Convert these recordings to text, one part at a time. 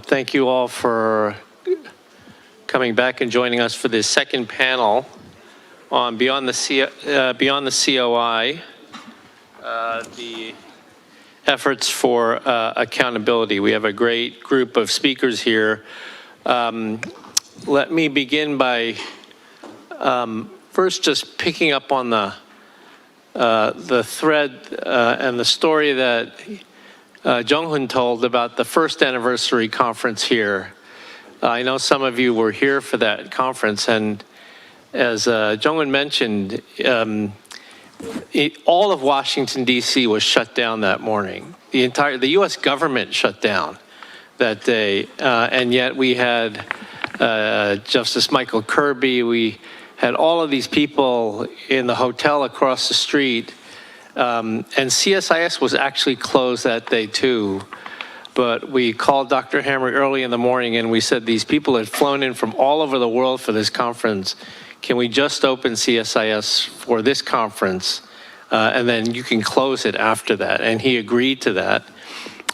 Thank you all for coming back and joining us for this second panel on Beyond the COI, the efforts for accountability. We have a great group of speakers here. Let me begin by first just picking up on the thread and the story that Jung-Hoon told about the first anniversary conference here. I know some of you were here for that conference, and as Jung-Hoon mentioned, all of Washington, D.C. was shut down that morning. The U.S. government shut down that day, and yet we had Justice Michael Kirby, we had all of these people in the hotel across the street, and CSIS was actually closed that day too. But we called Dr. Hamre early in the morning and we said these people had flown in from all over the world for this conference. Can we just open CSIS for this conference and then you can close it after that? And he agreed to that.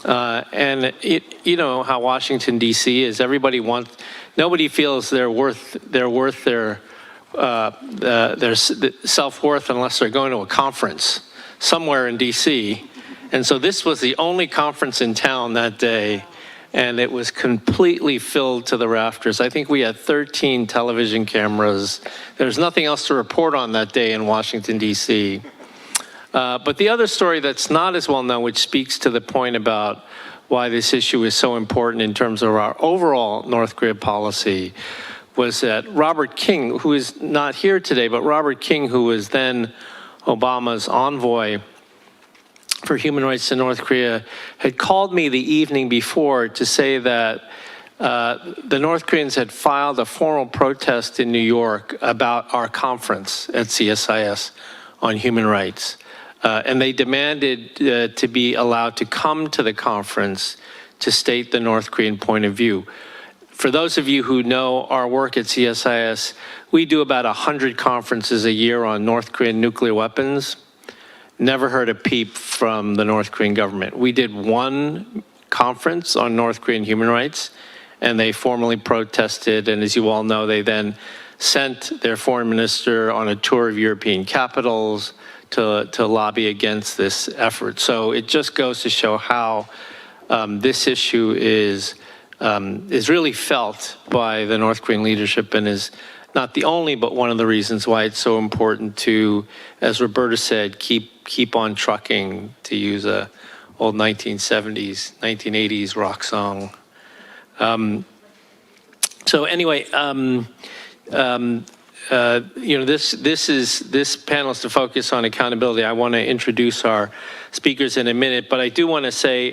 And you know how Washington, D.C. is. Nobody feels they're worth their self-worth unless they're going to a conference somewhere in D.C. And so this was the only conference in town that day, and it was completely filled to the rafters. I think we had 13 television cameras. There's nothing else to report on that day in Washington, D.C. But the other story that's not as well known, which speaks to the point about why this issue is so important in terms of our overall North Korea policy, was that Robert King, who is not here today, but Robert King, who was then Obama's envoy for human rights in North Korea, had called me the evening before to say that the North Koreans had filed a formal protest in New York about our conference at CSIS on human rights. And they demanded to be allowed to come to the conference to state the North Korean point of view. For those of you who know our work at CSIS, we do about 100 conferences a year on North Korean nuclear weapons. Never heard a peep from the North Korean government. We did one conference on North Korean human rights, and they formally protested, and as you all know, they then sent their foreign minister on a tour of European capitals to lobby against this effort. So it just goes to show how this issue is really felt by the North Korean leadership and is not the only, but one of the reasons why it's so important to, as Roberta said, keep on trucking, to use a old 1970s, 1980s rock song. So anyway, you know, this panel is to focus on accountability. I want to introduce our speakers in a minute, but I do want to say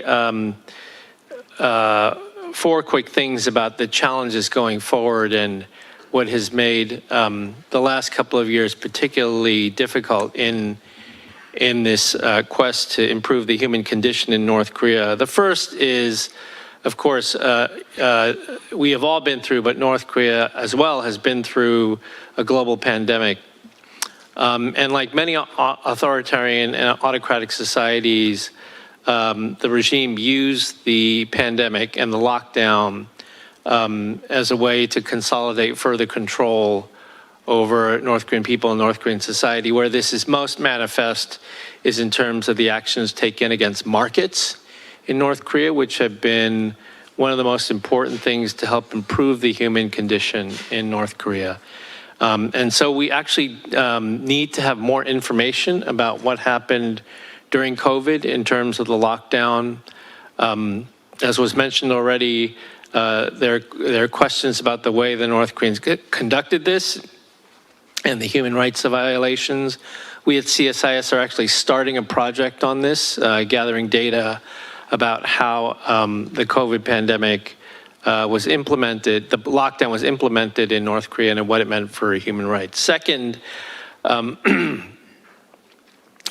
four quick things about the challenges going forward and what has made the last couple of years particularly difficult in this quest to improve the human condition in North Korea. The first is, of course, we have all been through, but North Korea as well has been through a global pandemic. And like many authoritarian and autocratic societies, the regime used the pandemic and the lockdown as a way to consolidate further control over North Korean people and North Korean society. Where this is most manifest is in terms of the actions taken against markets in North Korea, which have been one of the most important things to help improve the human condition in North Korea. And so we actually need to have more information about what happened during COVID in terms of the lockdown. As was mentioned already, there are questions about the way the North Koreans conducted this and the human rights violations. We at CSIS are actually starting a project on this, gathering data about how the COVID pandemic was implemented, the lockdown was implemented in North Korea and what it meant for human rights. Second,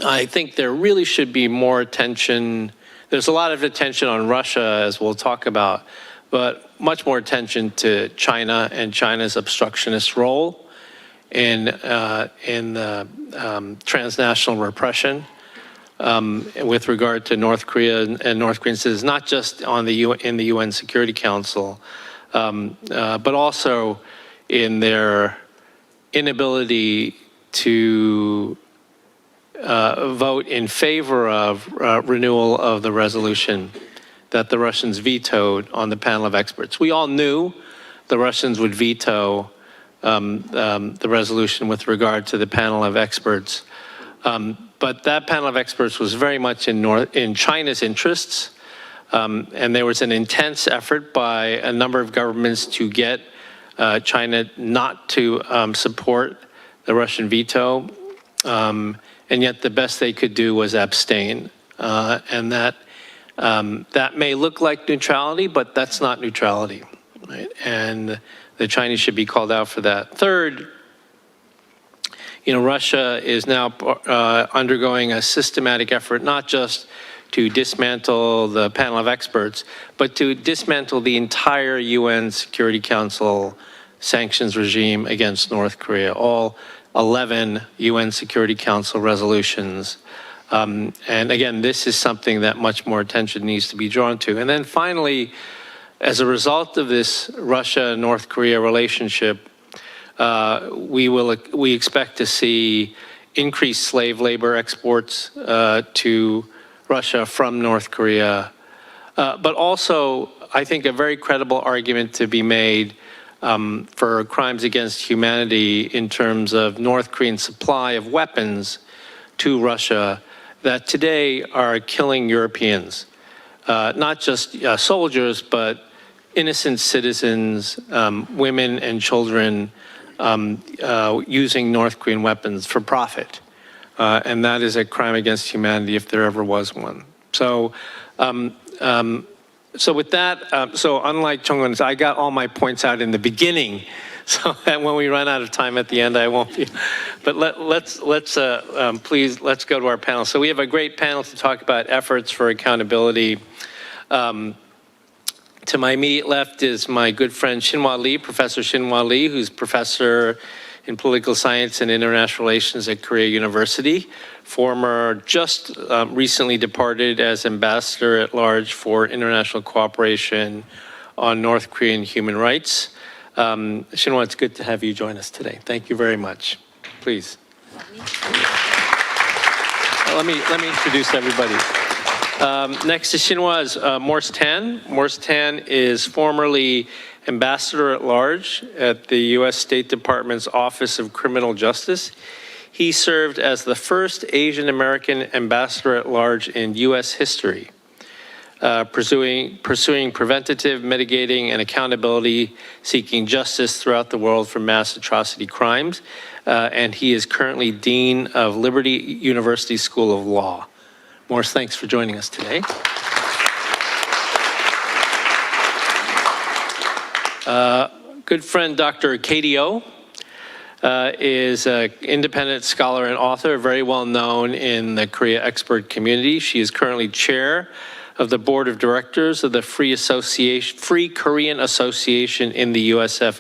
I think there really should be more attention. There's a lot of attention on Russia, as we'll talk about, but much more attention to China and China's obstructionist role in transnational repression with regard to North Korea and North Korean citizens, not just on in the UN Security Council, but also in their inability to vote in favor of renewal of the resolution that the Russians vetoed on the panel of experts. We all knew the Russians would veto the resolution with regard to the panel of experts. But that panel of experts was very much in China's interests, and there was an intense effort by a number of governments to get China not to support the Russian veto, and yet the best they could do was abstain. And that may look like neutrality, but that's not neutrality, right? And the Chinese should be called out for that. Third, Russia is now undergoing a systematic effort, not just to dismantle the panel of experts, but to dismantle the entire UN Security Council sanctions regime against North Korea, all 11 UN Security Council resolutions. And again, this is something that much more attention needs to be drawn to. And then finally, as a result of this Russia-North Korea relationship, we expect to see increased slave labor exports to Russia from North Korea, but also I think a very credible argument to be made for crimes against humanity in terms of North Korean supply of weapons to Russia that today are killing Europeans, not just soldiers, but innocent citizens, women and children, using North Korean weapons for profit. And that is a crime against humanity if there ever was one. So, so with that, so unlike Chung-won, I got all my points out in the beginning, so that when we run out of time at the end, I won't be. But please, let's go to our panel. So we have a great panel to talk about efforts for accountability. To my immediate left is my good friend Shinhwa Lee, Professor Shinhwa Lee, who's professor in political science and international relations at Korea University, just recently departed as ambassador at large for international cooperation on North Korean human rights. Shinhwa, it's good to have you join us today. Thank you very much. Please. Let me introduce everybody. Next to Shinhwa is Morse Tan. Morse Tan is formerly Ambassador at Large at the U.S. State Department's Office of Criminal Justice. He served as the first Asian American Ambassador at Large in U.S. history, pursuing preventative, mitigating, and accountability, seeking justice throughout the world for mass atrocity crimes. And he is currently Dean of Liberty University School of Law. Morse, thanks for joining us today. Good friend Dr. Katie Oh is an independent scholar and author, very well known in the Korea expert community. She is currently chair of the board of directors of the Free Korean Association in the USA,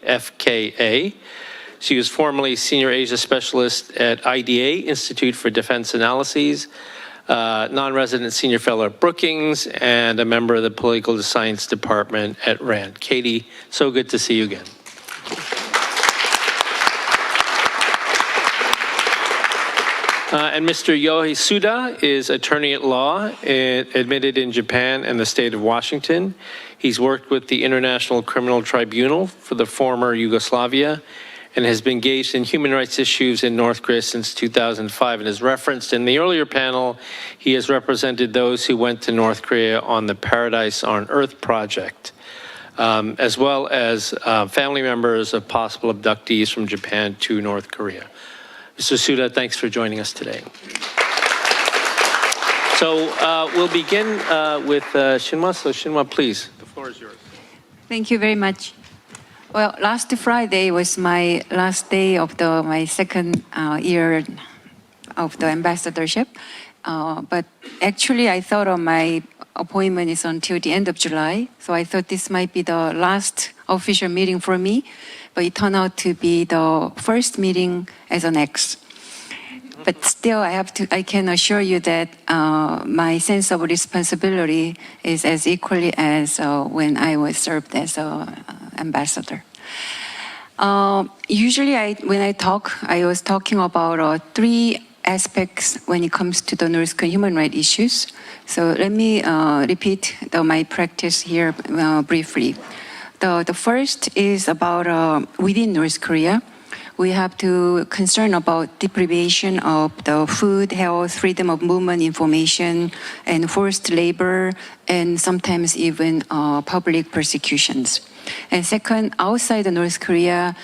FKA. She was formerly Senior Asia Specialist at IDA, Institute for Defense Analyses, non-resident Senior Fellow at Brookings, and a member of the Political Science Department at RAND. Katie, so good to see you again. And Mr. Yohei Suda is attorney at law, admitted in Japan and the state of Washington. He's worked with the International Criminal Tribunal for the former Yugoslavia and has been engaged in human rights issues in North Korea since 2005. And as referenced in the earlier panel, he has represented those who went to North Korea on the Paradise on Earth project, as well as family members of possible abductees from Japan to North Korea. Mr. Suda, thanks for joining us today. So we'll begin with Shinhwa. So Shinhwa, please, the floor is yours. Thank you very much. Well, last Friday was my last day of my second year of the ambassadorship. But actually, I thought of my appointment is until the end of July. So I thought this might be the last official meeting for me. But it turned out to be the first meeting as an ex. but still I can assure you that my sense of responsibility is as equally as when I was served as an ambassador. Usually when I talk, I was talking about three aspects when it comes to the North Korean human rights issues. So let me repeat my practice here briefly. The first is about within North Korea. We have to concern about deprivation of the food, health, freedom of movement, information, and forced labor, and sometimes even public persecutions. And second, outside of North Korea,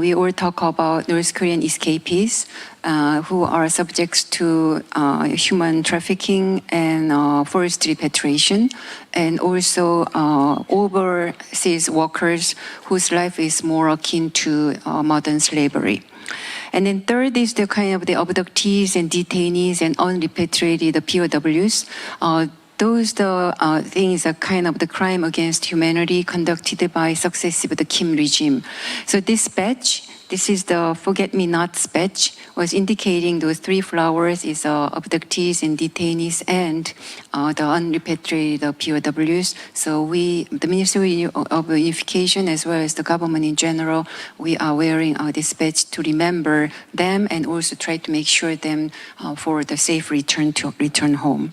we all talk about North Korean escapees who are subject to human trafficking and forced repatriation, and also overseas workers whose life is more akin to modern slavery. And then third is the kind of the abductees and detainees and unrepatriated POWs. Those things are kind of the crime against humanity conducted by successive the Kim regime. So this badge, this is the forget-me-nots badge, was indicating those three flowers is abductees and detainees and the unrepatriated POWs. So the Ministry of Unification as well as the government in general, we are wearing this badge to remember them and also try to make sure them for the safe return home.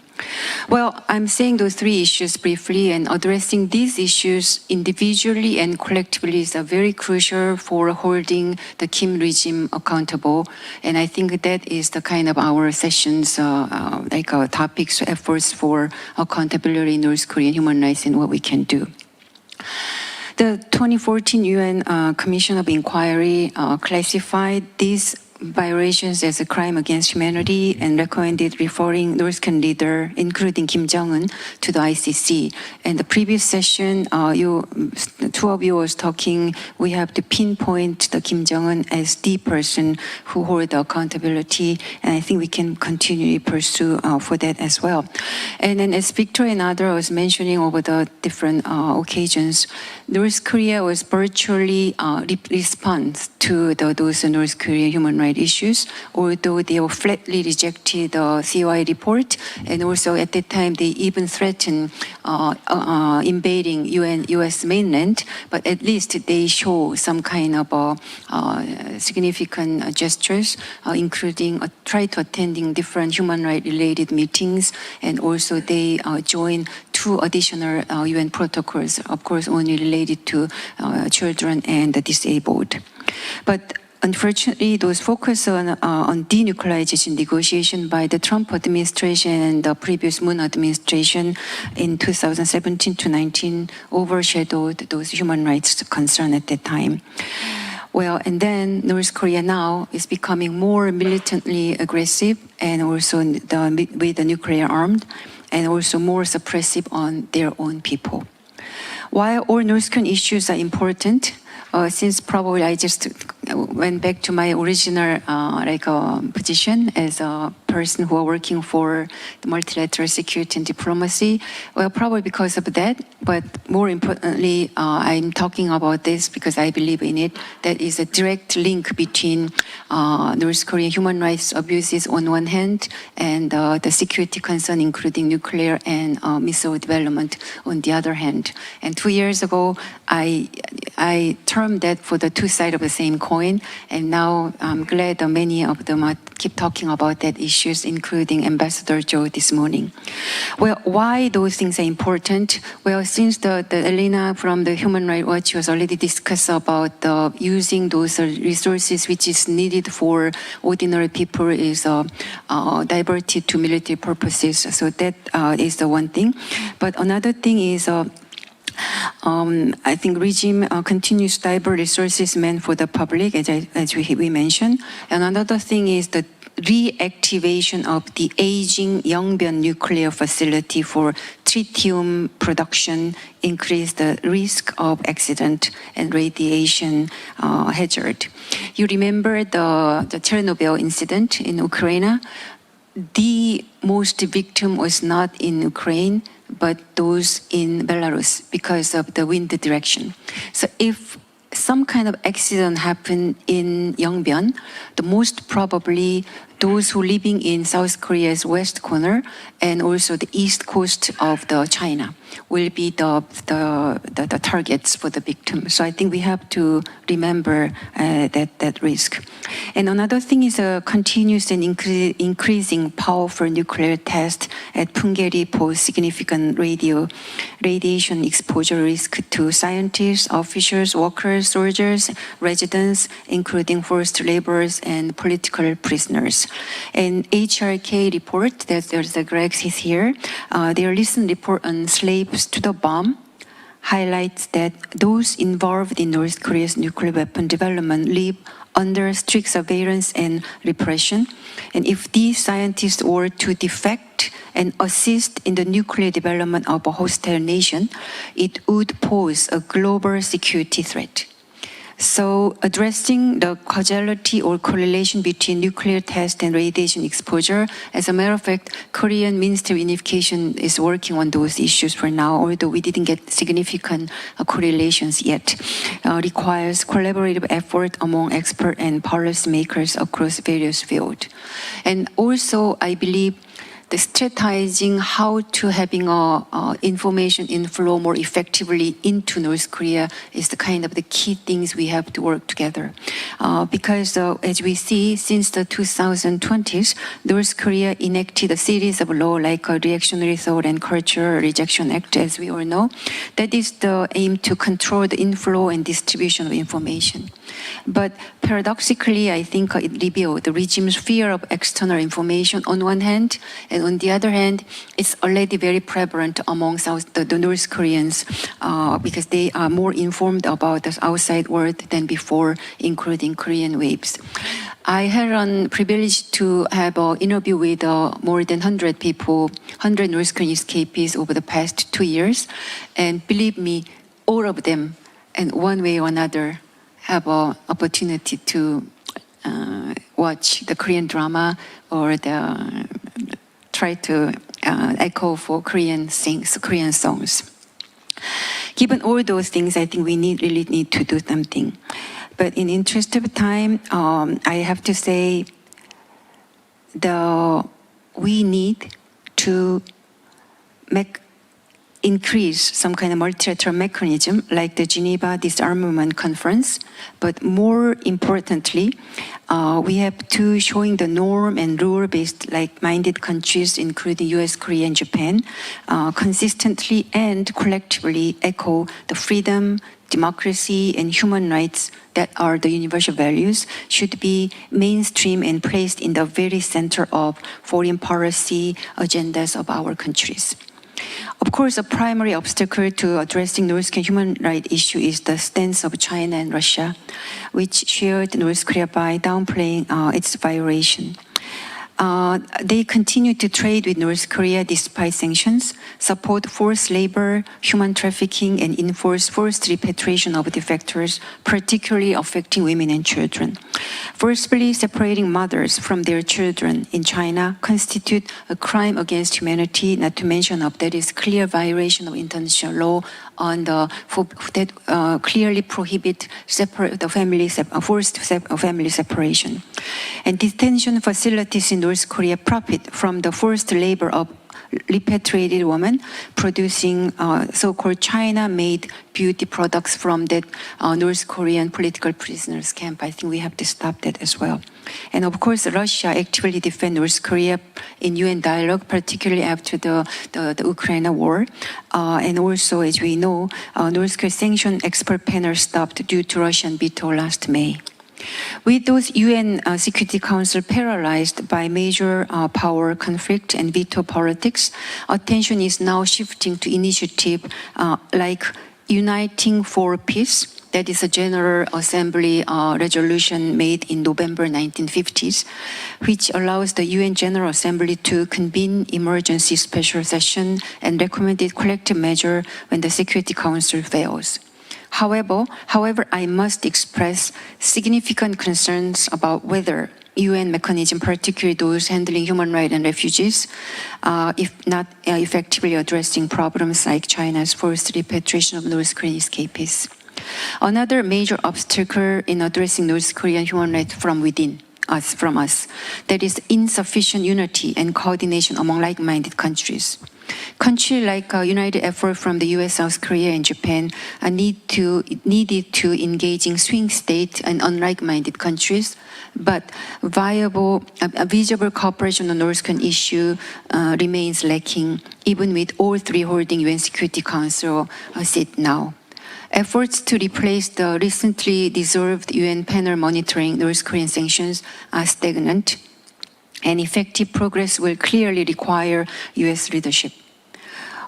Well, I'm saying those three issues briefly, and addressing these issues individually and collectively is very crucial for holding the Kim regime accountable. And I think that is the kind of our sessions, topics, efforts for accountability in North Korean human rights and what we can do. The 2014 UN Commission of Inquiry classified these violations as a crime against humanity and recommended referring North Korean leader, including Kim Jong-un, to the ICC. And the previous session, the two of you was talking, we have to pinpoint the Kim Jong-un as the person who hold the accountability, and I think we can continue to pursue for that as well. And then as Victor and others was mentioning over the different occasions, North Korea was virtually response to those North Korean human rights issues, although they were flatly rejected the COI report, and also at that time they even threatened invading US mainland, but at least they show some kind of significant gestures, including try to attending different human rights related meetings, and also they join 2 additional UN protocols, of course only related to children and the disabled. But unfortunately, those focus on denuclearization negotiation by the Trump administration and the previous Moon administration in 2017 to 19 overshadowed those human rights concerns at that time. Well, and then North Korea now is becoming more militantly aggressive and also with the nuclear armed, and also more suppressive on their own people. While all North Korean issues are important, since probably I just went back to my original position as a person who are working for the multilateral security and diplomacy, well, probably because of that, but more importantly, I'm talking about this because I believe in it. That is a direct link between North Korean human rights abuses on one hand and the security concern, including nuclear and missile development on the other hand. And 2 years ago, I termed that for the two sides of the same coin, and now I'm glad that many of them keep talking about that issues, including Ambassador Joe this morning. Well, why those things are important? Well, since the Elena from the Human Rights Watch was already discussed about using those resources which is needed for ordinary people is diverted to military purposes. So that is the one thing. But another thing is I think regime continues to divert resources meant for the public, as we mentioned. And another thing is the reactivation of the aging Yongbyon nuclear facility for tritium production increase the risk of accident and radiation hazard. You remember the Chernobyl incident in Ukraine? The most victim was not in Ukraine, but those in Belarus because of the wind direction. So if some kind of accident happened in Yongbyon, the most probably those who living in South Korea's west corner and also the east coast of the China will be the targets for the victim. So I think we have to remember that risk. And another thing is a continuous and increasing powerful nuclear test at Punggye-ri pose significant radiation exposure risk to scientists, officials, workers, soldiers, residents, including forced laborers and political prisoners. And HRK report, there's the Greg is here, their recent report on slaves to the bomb highlights that those involved in North Korea's nuclear weapon development live under strict surveillance and repression. And if these scientists were to defect and assist in the nuclear development of a hostile nation, it would pose a global security threat. So addressing the causality or correlation between nuclear test and radiation exposure, as a matter of fact, Korean Ministry of Unification is working on those issues for now, although we didn't get significant correlations yet. Requires collaborative effort among experts and policymakers across various fields. And also, I believe the strategizing how to having information inflow more effectively into North Korea is the kind of the key things we have to work together. Because as we see, since the 2020s, North Korea enacted a series of laws like Reactionary Thought and Culture Rejection Act, as we all know. That is the aim to control the inflow and distribution of information. But paradoxically, I think it revealed the regime's fear of external information on one hand, and on the other hand, it's already very prevalent among the North Koreans because they are more informed about the outside world than before, including Korean waves. I had a privilege to have an interview with more than 100 people, 100 North Korean escapees over the past 2 years. And believe me, all of them, in one way or another, have an opportunity to watch the Korean drama or try to echo for Korean songs. Given all those things, I think we really need to do something. But in interest of time, I have to say we need to increase some kind of multilateral mechanism like the Geneva Disarmament Conference, but more importantly, we have to showing the norm and rule-based like-minded countries, including US, Korea, and Japan, consistently and collectively echo the freedom, democracy, and human rights that are the universal values should be mainstream and placed in the very center of foreign policy agendas of our countries. Of course, a primary obstacle to addressing North Korean human rights issue is the stance of China and Russia, which shared North Korea by downplaying its violation. They continue to trade with North Korea despite sanctions, support forced labor, human trafficking, and enforce forced repatriation of defectors, particularly affecting women and children. Forcibly separating mothers from their children in China constitute a crime against humanity, not to mention that is clear violation of international law that clearly prohibit forced family separation. And detention facilities in North Korea profit from the forced labor of repatriated women producing so-called China-made beauty products from that North Korean political prisoners camp. I think we have to stop that as well. And of course, Russia actively defends North Korea in UN dialogue, particularly after the Ukraine war. And also, as we know, North Korea's sanction expert panel stopped due to Russian veto last May. With those UN Security Council paralyzed by major power conflict and veto politics, attention is now shifting to initiative like Uniting for Peace. That is a General Assembly resolution made in November 1950s, which allows the UN General Assembly to convene emergency special session and recommended collective measure when the Security Council fails. However, I must express significant concerns about whether UN mechanism, particularly those handling human rights and refugees, if not effectively addressing problems like China's forced repatriation of North Korean escapees. Another major obstacle in addressing North Korean human rights from within from us. There is insufficient unity and coordination among like-minded countries. Countries like united effort from the US, South Korea, and Japan needed to engage in swing state and unlike-minded countries, but visible cooperation on the North Korean issue remains lacking, even with all three holding UN Security Council seat now. Efforts to replace the recently dissolved UN panel monitoring North Korean sanctions are stagnant, and effective progress will clearly require US leadership.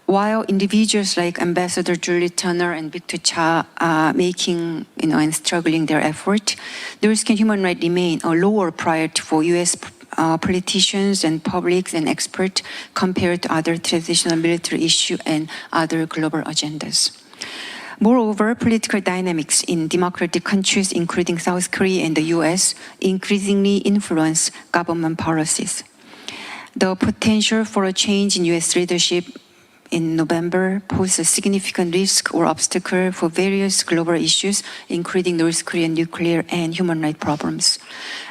While individuals like Ambassador Julie Turner and Victor Cha are making and struggling their effort, North Korean human rights remain a lower priority for US politicians and publics and experts compared to other traditional military issues and other global agendas. Moreover, political dynamics in democratic countries, including South Korea and the US, increasingly influence government policies. The potential for a change in US leadership in November poses a significant risk or obstacle for various global issues, including North Korean nuclear and human rights problems.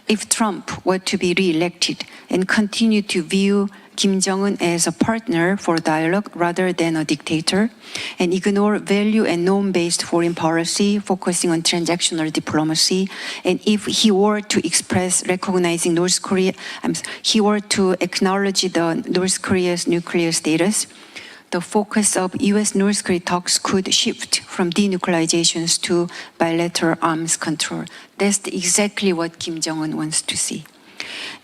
If Trump were to be re-elected and continue to view Kim Jong-un as a partner for dialogue rather than a dictator, and ignore value and norm-based foreign policy focusing on transactional diplomacy, and if he were to express recognizing North Korea, he were to acknowledge the North Korea's nuclear status, the focus of US-North Korea talks could shift from denuclearizations to bilateral arms control. That's exactly what Kim Jong-un wants to see.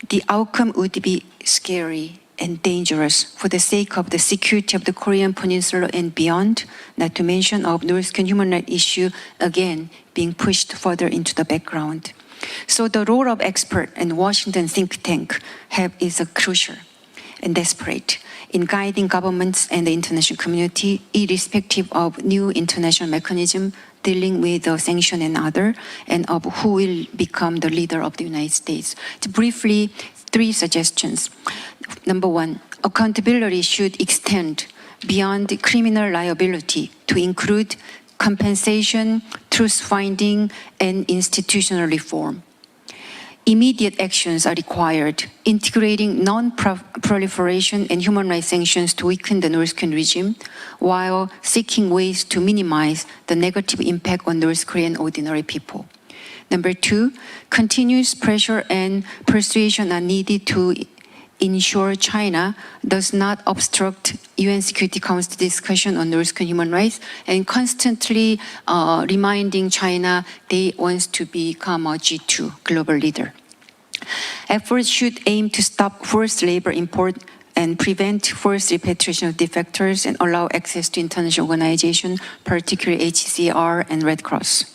The outcome would be scary and dangerous for the sake of the security of the Korean Peninsula and beyond, not to mention of North Korean human rights issue again being pushed further into the background. So the role of expert and Washington think tank is crucial and desperate in guiding governments and the international community, irrespective of new international mechanism dealing with the sanction and other, and of who will become the leader of the United States. Briefly, 3 suggestions. Number 1, accountability should extend beyond criminal liability to include compensation, truth-finding, and institutional reform. Immediate actions are required, integrating non-proliferation and human rights sanctions to weaken the North Korean regime, while seeking ways to minimize the negative impact on North Korean ordinary people. Number 2, continuous pressure and persuasion are needed to ensure China does not obstruct UN Security Council discussion on North Korean human rights, and constantly reminding China they want to become a G2 global leader. Efforts should aim to stop forced labor import and prevent forced repatriation of defectors and allow access to international organizations, particularly HCR and Red Cross.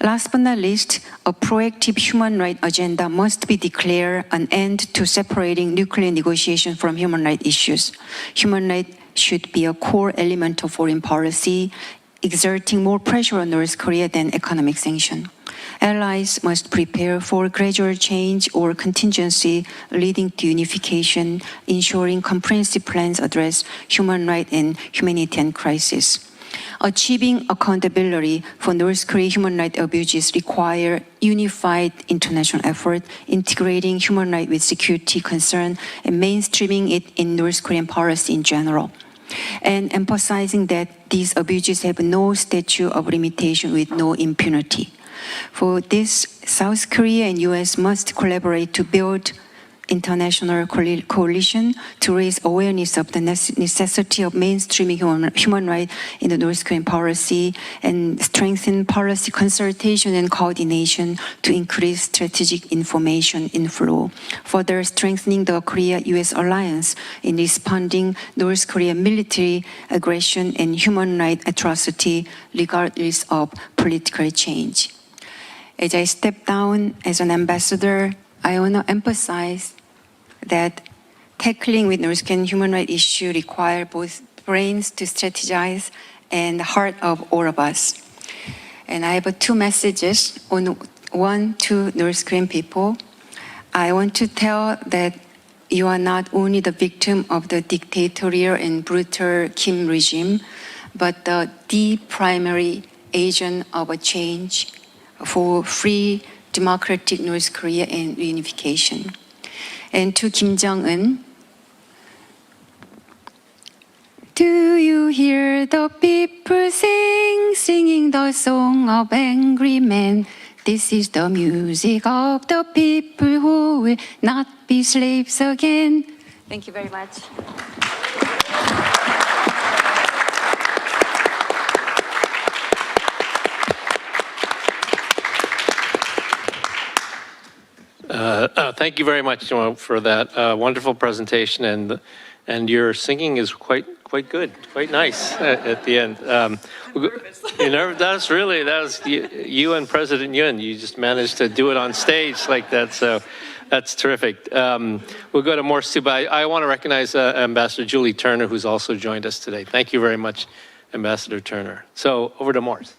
Last but not least, a proactive human rights agenda must be declared an end to separating nuclear negotiation from human rights issues. Human rights should be a core element of foreign policy, exerting more pressure on North Korea than economic sanction. Allies must prepare for gradual change or contingency leading to unification, ensuring comprehensive plans address human rights and humanitarian crisis. Achieving accountability for North Korean human rights abuses require unified international effort, integrating human rights with security concern and mainstreaming it in North Korean policy in general, and emphasizing that these abuses have no statute of limitation with no impunity. For this, South Korea and US must collaborate to build international coalition to raise awareness of the necessity of mainstreaming human rights in the North Korean policy and strengthen policy consultation and coordination to increase strategic information inflow, further strengthening the Korea-US alliance in responding North Korean military aggression and human rights atrocity regardless of political change. As I step down as an ambassador, I want to emphasize that tackling with North Korean human rights issue require both brains to strategize and the heart of all of us. And I have 2 messages. One to North Korean people. I want to tell that you are not only the victim of the dictatorial and brutal Kim regime, but the primary agent of a change for free, democratic North Korea and reunification. And to Kim Jong-un, do you hear the people singing the song of angry men? This is the music of the people who will not be slaves again. Thank you very much. Thank you very much for that wonderful presentation, and your singing is quite good, quite nice at the end. You're nervous? That was you and President Hyun. You just managed to do it on stage like that, so that's terrific. We'll go to Morse too, but I want to recognize Ambassador Julie Turner, who's also joined us today. Thank you very much, Ambassador Turner. So over to Morse.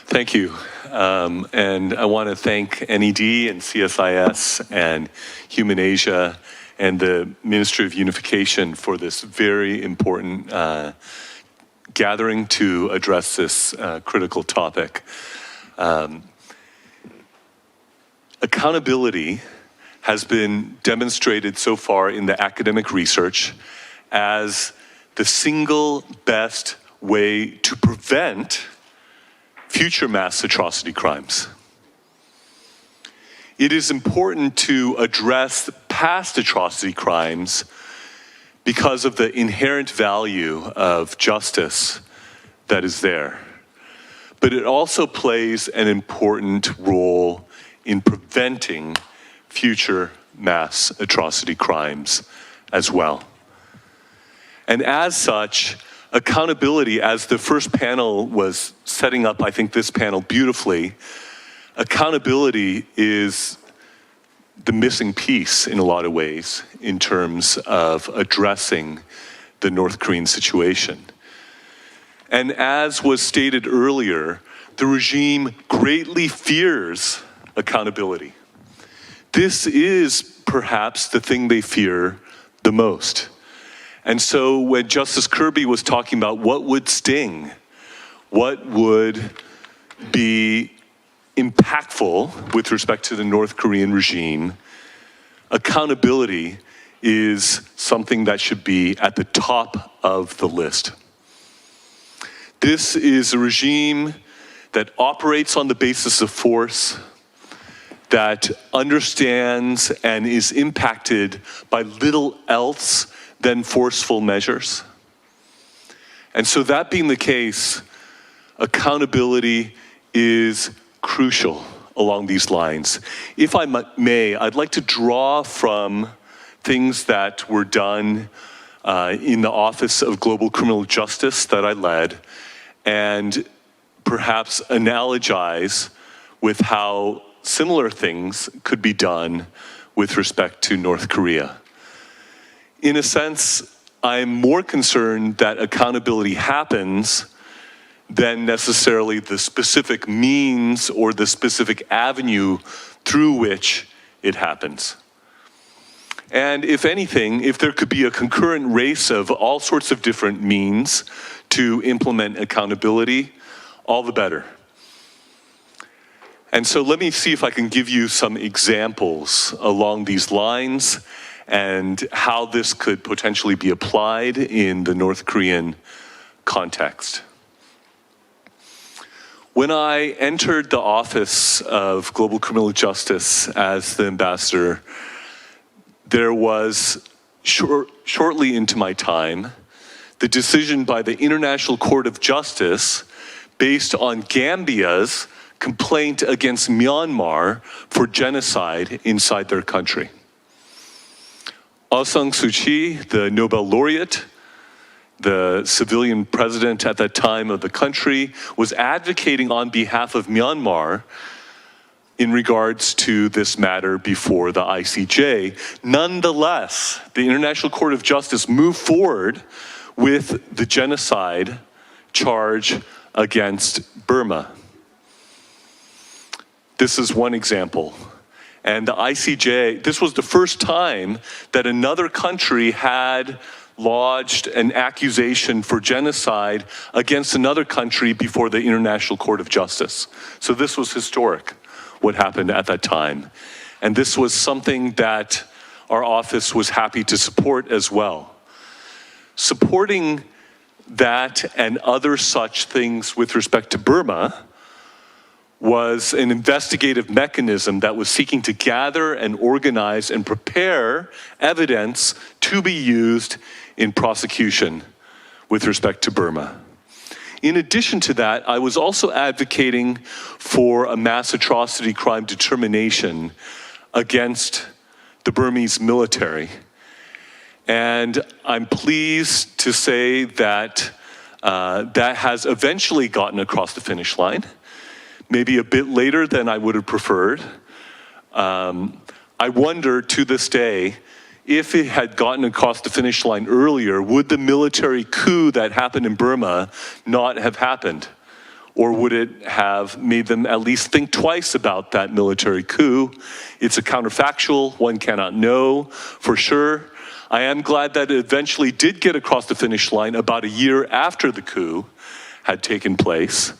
Thank you. And I want to thank NED and CSIS and Human Asia and the Ministry of Unification for this very important gathering to address this critical topic. Accountability has been demonstrated so far in the academic research as the single best way to prevent future mass atrocity crimes. It is important to address past atrocity crimes because of the inherent value of justice that is there. But it also plays an important role in preventing future mass atrocity crimes as well. And as such, accountability, as the first panel was setting up, I think, this panel beautifully, accountability is the missing piece in a lot of ways in terms of addressing the North Korean situation. And as was stated earlier, the regime greatly fears accountability. This is perhaps the thing they fear the most. And so when Justice Kirby was talking about what would sting, what would be impactful with respect to the North Korean regime, accountability is something that should be at the top of the list. This is a regime that operates on the basis of force, that understands and is impacted by little else than forceful measures. And so that being the case, accountability is crucial along these lines. If I may, I'd like to draw from things that were done in the Office of Global Criminal Justice that I led, and perhaps analogize with how similar things could be done with respect to North Korea. In a sense, I'm more concerned that accountability happens than necessarily the specific means or the specific avenue through which it happens. And if anything, if there could be a concurrent race of all sorts of different means to implement accountability, all the better. And so let me see if I can give you some examples along these lines and how this could potentially be applied in the North Korean context. When I entered the Office of Global Criminal Justice as the ambassador, there was, shortly into my time, the decision by the International Court of Justice based on Gambia's complaint against Myanmar for genocide inside their country. Aung San Suu Kyi, the Nobel laureate, the civilian president at that time of the country, was advocating on behalf of Myanmar in regards to this matter before the ICJ. Nonetheless, the International Court of Justice moved forward with the genocide charge against Burma. This is one example. And the ICJ, this was the first time that another country had lodged an accusation for genocide against another country before the International Court of Justice. So this was historic. what happened at that time. And this was something that our office was happy to support as well. Supporting that and other such things with respect to Burma was an investigative mechanism that was seeking to gather and organize and prepare evidence to be used in prosecution with respect to Burma. In addition to that, I was also advocating for a mass atrocity crime determination against the Burmese military. And I'm pleased to say that that has eventually gotten across the finish line, maybe a bit later than I would have preferred. I wonder to this day, if it had gotten across the finish line earlier, would the military coup that happened in Burma not have happened? Or would it have made them at least think twice about that military coup? It's a counterfactual, one cannot know for sure. I am glad that it eventually did get across the finish line about a year after the coup had taken place.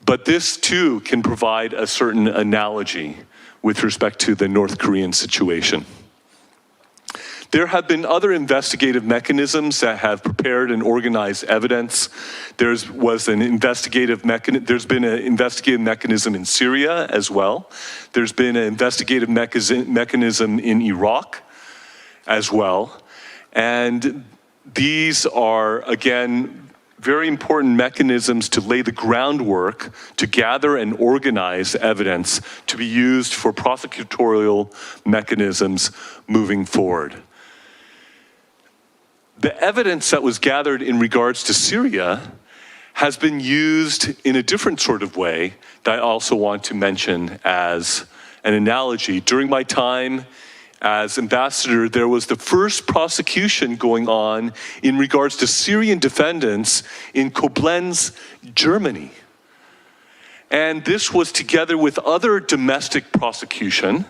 But this too can provide a certain analogy with respect to the North Korean situation. There have been other investigative mechanisms that have prepared and organized evidence. There's been an investigative mechanism in Syria as well. There's been an investigative mechanism in Iraq as well. And these are, again, very important mechanisms to lay the groundwork to gather and organize evidence to be used for prosecutorial mechanisms moving forward. The evidence that was gathered in regards to Syria has been used in a different sort of way that I also want to mention as an analogy. During my time as ambassador, there was the first prosecution going on in regards to Syrian defendants in Koblenz, Germany. And this was together with other domestic prosecution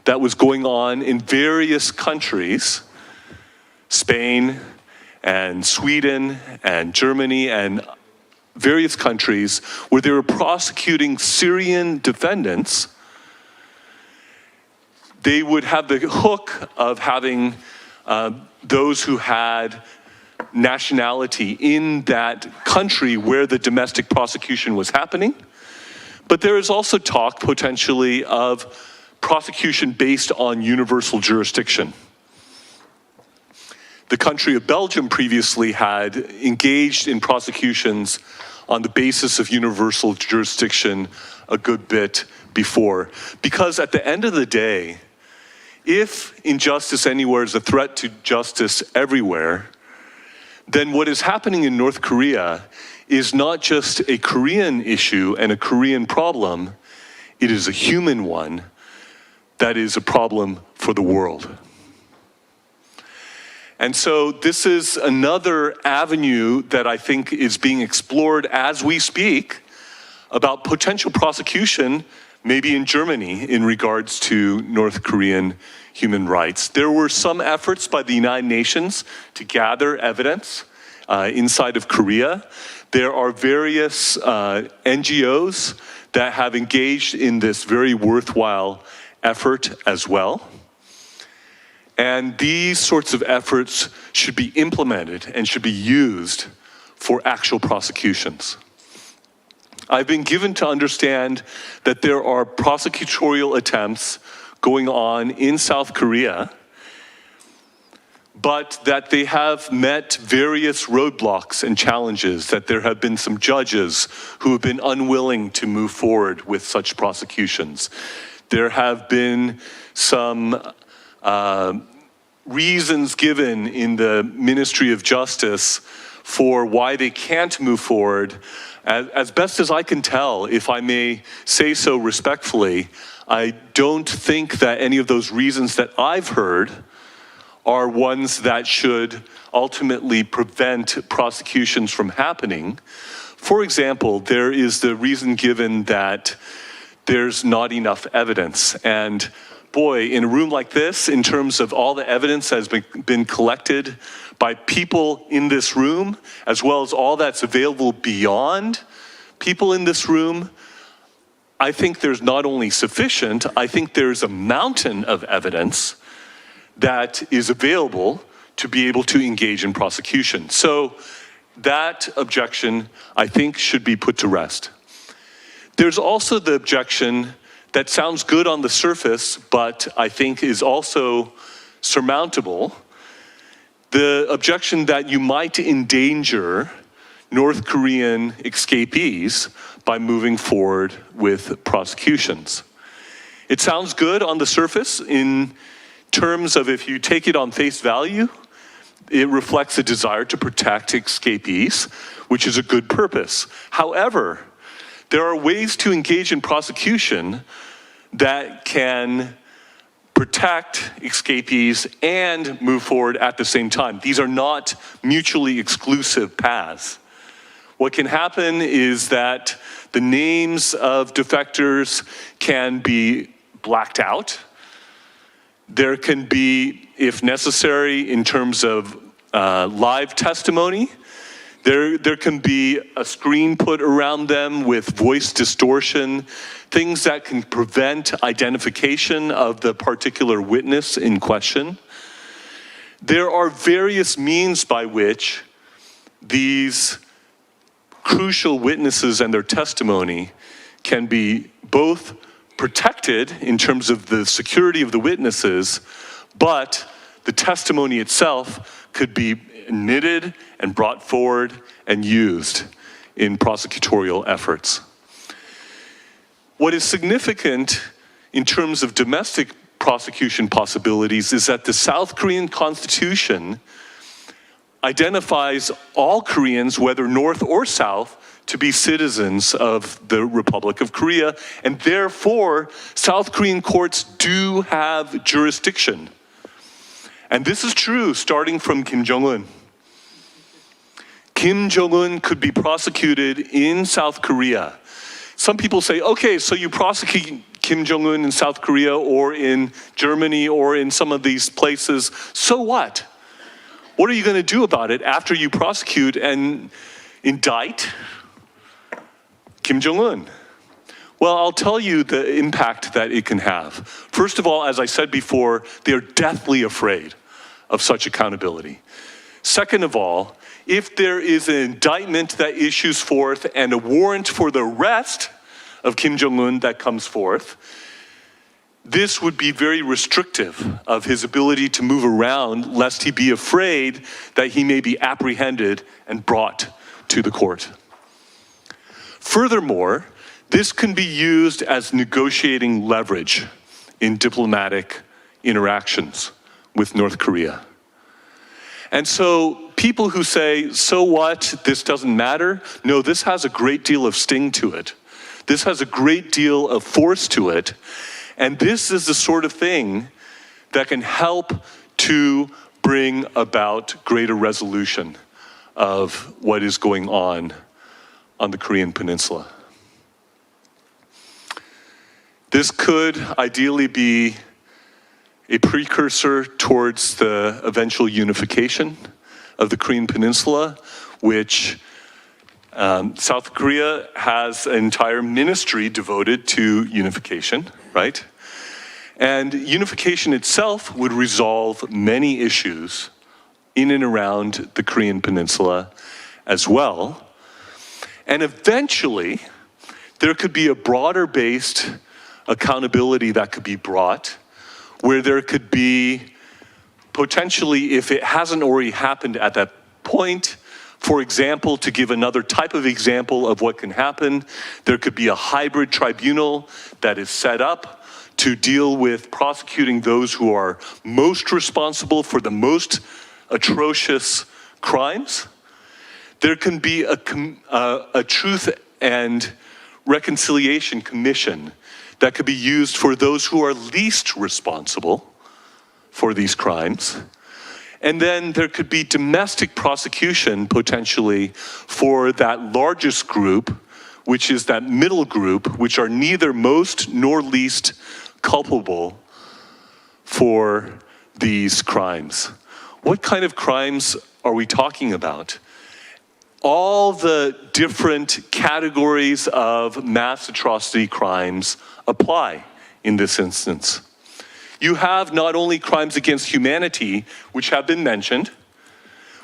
that was going on in various countries, Spain and Sweden and Germany and various countries, where they were prosecuting Syrian defendants. They would have the hook of having those who had nationality in that country where the domestic prosecution was happening. But there is also talk potentially of prosecution based on universal jurisdiction. The country of Belgium previously had engaged in prosecutions on the basis of universal jurisdiction a good bit before. Because at the end of the day, if injustice anywhere is a threat to justice everywhere, then what is happening in North Korea is not just a Korean issue and a Korean problem, it is a human one that is a problem for the world. And so this is another avenue that I think is being explored as we speak about potential prosecution, maybe in Germany, in regards to North Korean human rights. There were some efforts by the United Nations to gather evidence inside of Korea. There are various NGOs that have engaged in this very worthwhile effort as well. And these sorts of efforts should be implemented and should be used for actual prosecutions. I've been given to understand that there are prosecutorial attempts going on in South Korea, but that they have met various roadblocks and challenges, that there have been some judges who have been unwilling to move forward with such prosecutions. There have been some reasons given in the Ministry of Justice for why they can't move forward. As best as I can tell, if I may say so respectfully, I don't think that any of those reasons that I've heard are ones that should ultimately prevent prosecutions from happening. For example, there is the reason given that there's not enough evidence. And boy, in a room like this, in terms of all the evidence that has been collected by people in this room, as well as all that's available beyond people in this room, I think there's not only sufficient, I think there's a mountain of evidence that is available to be able to engage in prosecution. So that objection, I think, should be put to rest. There's also the objection that sounds good on the surface, but I think is also surmountable. The objection that you might endanger North Korean escapees by moving forward with prosecutions. It sounds good on the surface in terms of if you take it on face value, it reflects a desire to protect escapees, which is a good purpose. However, there are ways to engage in prosecution that can protect escapees and move forward at the same time. These are not mutually exclusive paths. What can happen is that the names of defectors can be blacked out. There can be, if necessary, in terms of live testimony, there can be a screen put around them with voice distortion, things that can prevent identification of the particular witness in question. There are various means by which these crucial witnesses and their testimony can be both protected in terms of the security of the witnesses, but the testimony itself could be admitted and brought forward and used in prosecutorial efforts. What is significant in terms of domestic prosecution possibilities is that the South Korean Constitution identifies all Koreans, whether North or South, to be citizens of the Republic of Korea, and therefore South Korean courts do have jurisdiction. And this is true starting from Kim Jong-un. Kim Jong-un could be prosecuted in South Korea. Some people say, okay, so you prosecute Kim Jong-un in South Korea or in Germany or in some of these places, so what? What are you going to do about it after you prosecute and indict Kim Jong-un? Well, I'll tell you the impact that it can have. First of all, as I said before, they're deathly afraid of such accountability. Second of all, if there is an indictment that issues forth and a warrant for the arrest of Kim Jong-un that comes forth, this would be very restrictive of his ability to move around, lest he be afraid that he may be apprehended and brought to the court. Furthermore, this can be used as negotiating leverage in diplomatic interactions with North Korea. And so people who say, so what, this doesn't matter? No, this has a great deal of sting to it. This has a great deal of force to it. And this is the sort of thing that can help to bring about greater resolution of what is going on the Korean Peninsula. This could ideally be a precursor towards the eventual unification of the Korean Peninsula, which South Korea has an entire ministry devoted to unification, right? And unification itself would resolve many issues in and around the Korean Peninsula as well. And eventually, there could be a broader-based accountability that could be brought, where there could be potentially, if it hasn't already happened at that point, for example, to give another type of example of what can happen, there could be a hybrid tribunal that is set up to deal with prosecuting those who are most responsible for the most atrocious crimes. There can be a truth and reconciliation commission that could be used for those who are least responsible for these crimes. And then there could be domestic prosecution potentially for that largest group, which is that middle group, which are neither most nor least culpable for these crimes. What kind of crimes are we talking about? all the different categories of mass atrocity crimes apply in this instance. You have not only crimes against humanity, which have been mentioned,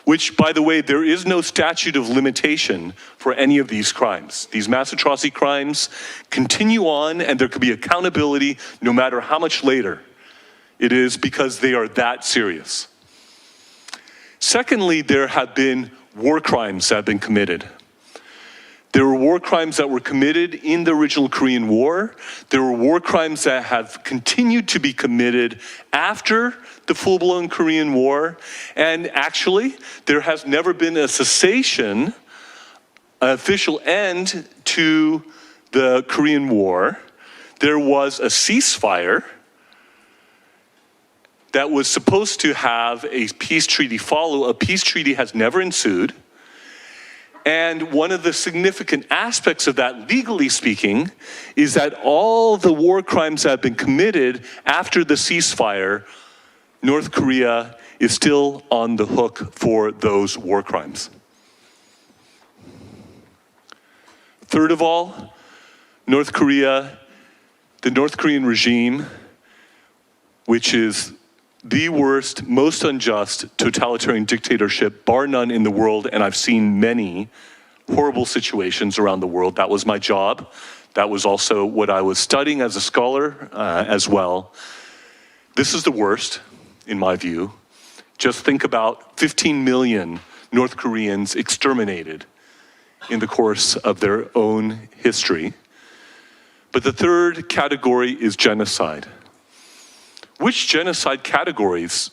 which, by the way, there is no statute of limitation for any of these crimes. These mass atrocity crimes continue on, and there could be accountability no matter how much later it is, because they are that serious. Secondly, there have been war crimes that have been committed. There were war crimes that were committed in the original Korean War. There were war crimes that have continued to be committed after the full-blown Korean War. And actually, there has never been a cessation, an official end to the Korean War. There was a ceasefire that was supposed to have a peace treaty follow. A peace treaty has never ensued. And one of the significant aspects of that, legally speaking, is that all the war crimes that have been committed after the ceasefire, North Korea is still on the hook for those war crimes. Third of all, North Korea, the North Korean regime, which is the worst, most unjust totalitarian dictatorship, bar none, in the world, and I've seen many horrible situations around the world. That was my job. That was also what I was studying as a scholar as well. This is the worst, in my view. Just think about 15 million North Koreans exterminated in the course of their own history. But the third category is genocide. Which genocide categories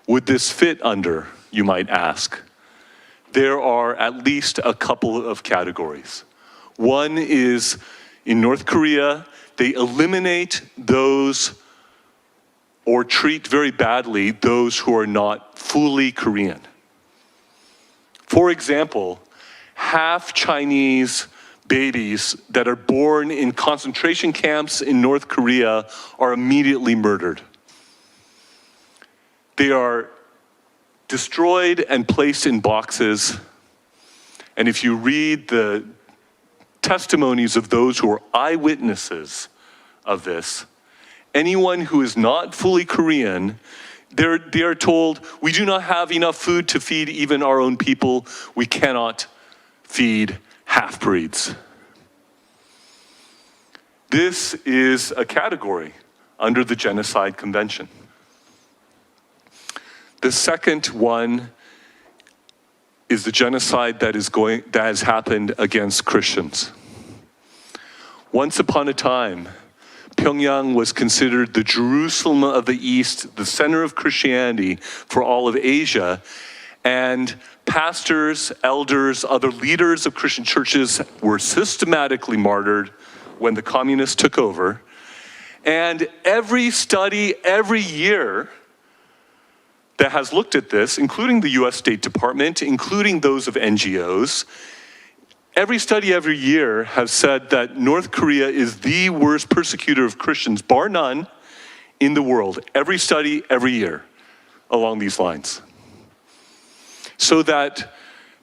would this fit under, you might ask? There are at least a couple of categories. One is, in North Korea, they eliminate those or treat very badly those who are not fully Korean. For example, half Chinese babies that are born in concentration camps in North Korea are immediately murdered. They are destroyed and placed in boxes. And if you read the testimonies of those who are eyewitnesses of this, anyone who is not fully Korean, they are told, we do not have enough food to feed even our own people. We cannot feed half-breeds. This is a category under the Genocide Convention. The second one is the genocide that has happened against Christians. Once upon a time, Pyongyang was considered the Jerusalem of the East, the center of Christianity for all of Asia, and pastors, elders, other leaders of Christian churches were systematically martyred when the communists took over. And every study, every year, that has looked at this, including the US State Department, including those of NGOs, every study every year has said that North Korea is the worst persecutor of Christians, bar none, in the world. Every study, every year, along these lines. So that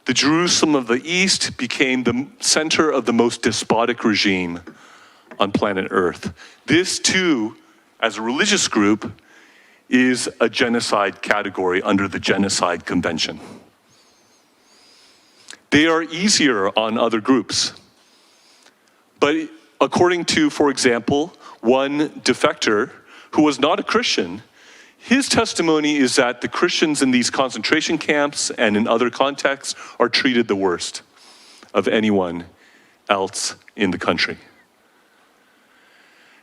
the Jerusalem of the East became the center of the most despotic regime on planet Earth. This too, as a religious group, is a genocide category under the Genocide Convention. They are easier on other groups. But according to, for example, one defector who was not a Christian, his testimony is that the Christians in these concentration camps and in other contexts are treated the worst of anyone else in the country.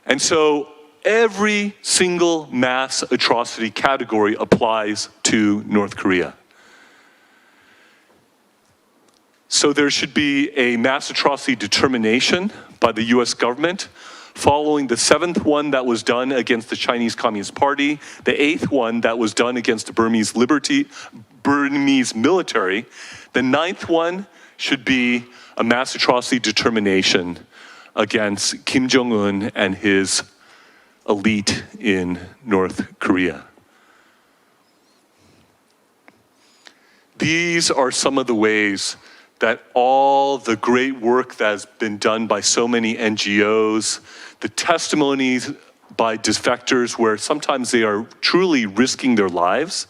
And so every single mass atrocity category applies to North Korea. So there should be a mass atrocity determination by the US government, following the 7th one that was done against the Chinese Communist Party, the 8th one that was done against the Burmese military. The 9th one should be a mass atrocity determination against Kim Jong-un and his elite in North Korea. These are some of the ways that all the great work that has been done by so many NGOs, the testimonies by defectors where sometimes they are truly risking their lives.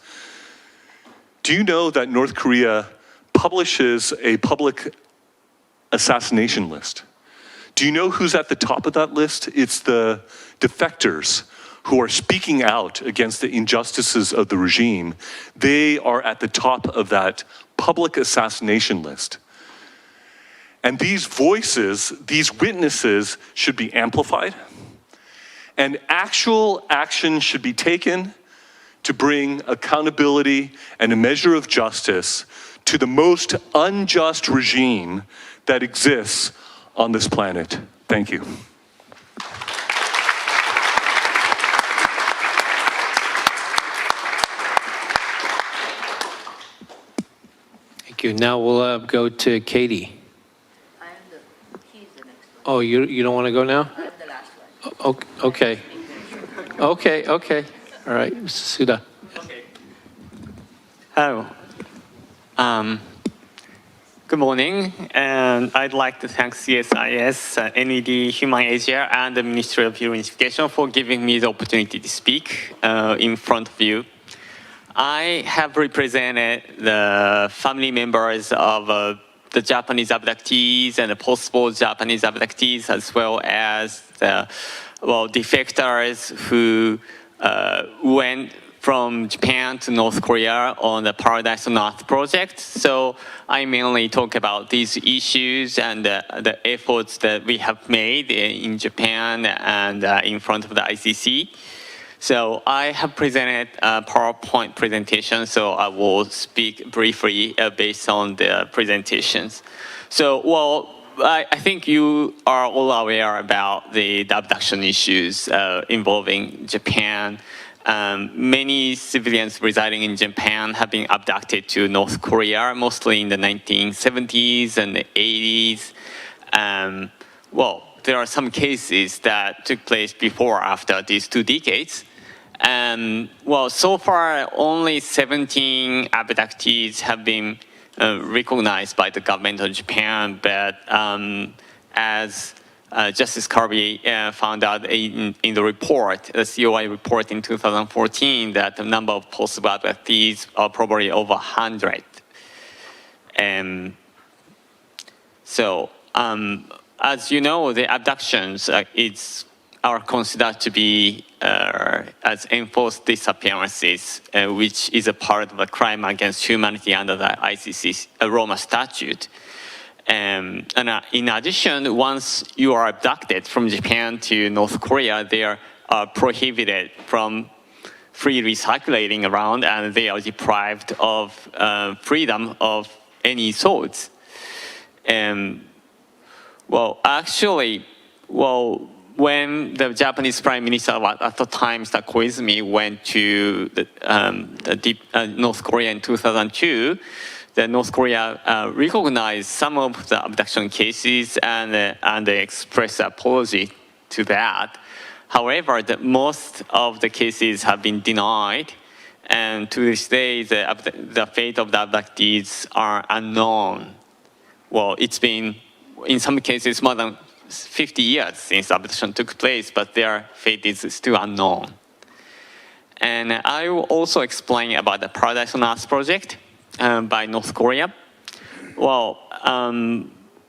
Do you know that North Korea publishes a public assassination list? Do you know who's at the top of that list? It's the defectors who are speaking out against the injustices of the regime. They are at the top of that public assassination list. And these voices, these witnesses should be amplified, and actual action should be taken to bring accountability and a measure of justice to the most unjust regime that exists on this planet. Thank you. Thank you. Now we'll go to Katie. He's the next one. Oh, you don't want to go now? I'm the last one. Okay. Okay. All right, Mr. Suda. Okay. Hello. Good morning, and I'd like to thank CSIS, NED, Human Asia, and the Ministry of Unification for giving me the opportunity to speak in front of you. I have represented the family members of the Japanese abductees and the possible Japanese abductees, as well as the defectors who went from Japan to North Korea on the Paradise on Earth project. So I mainly talk about these issues and the efforts that we have made in Japan and in front of the ICC. So I have presented a PowerPoint presentation, so I will speak briefly based on the presentations. So, I think you are all aware about the abduction issues involving Japan. Many civilians residing in Japan have been abducted to North Korea, mostly in the 1970s and the 80s. There are some cases that took place before or after these 2 decades. So far, only 17 abductees have been recognized by the government of Japan, but as Justice Kirby found out in the report, the COI report in 2014, that the number of possible abductees are probably over 100. As you know, the abductions are considered to be as enforced disappearances, which is a part of a crime against humanity under the ICC Roma statute. And in addition, once you are abducted from Japan to North Korea, they are prohibited from freely circulating around, and they are deprived of freedom of any sorts. When the Japanese Prime Minister at the time, Mr. Koizumi, went to North Korea in 2002, the North Korea recognized some of the abduction cases and they expressed apology to that. However, most of the cases have been denied, and to this day, the fate of the abductees are unknown. It's been, in some cases, more than 50 years since abduction took place, but their fate is still unknown. And I will also explain about the Paradise on Earth project by North Korea.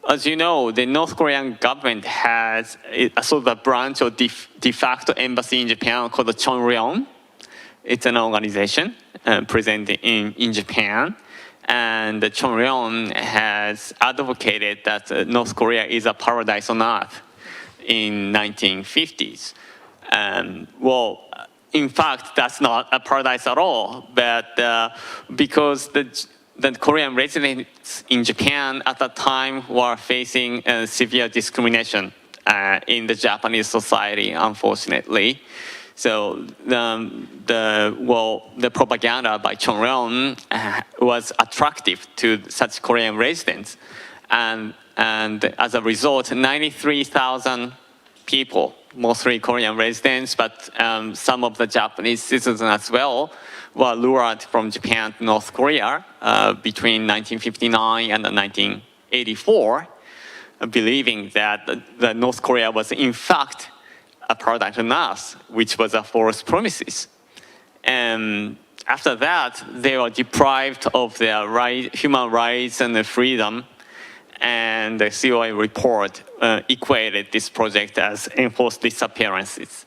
As you know, the North Korean government has a sort of a branch or de facto embassy in Japan called the Chonryon. It's an organization present in Japan. And the Chonryon has advocated that North Korea is a paradise on earth in 1950s. In fact, that's not a paradise at all, but because the Korean residents in Japan at that time were facing severe discrimination in the Japanese society, unfortunately. So the propaganda by Chonryon was attractive to such Korean residents, and as a result, 93,000 people, mostly Korean residents, but some of the Japanese citizens as well, were lured from Japan to North Korea between 1959 and 1984, believing that the North Korea was in fact a product of North, which was a false promises. And after that, they were deprived of their human rights and freedom, and the COI report equated this project as enforced disappearances.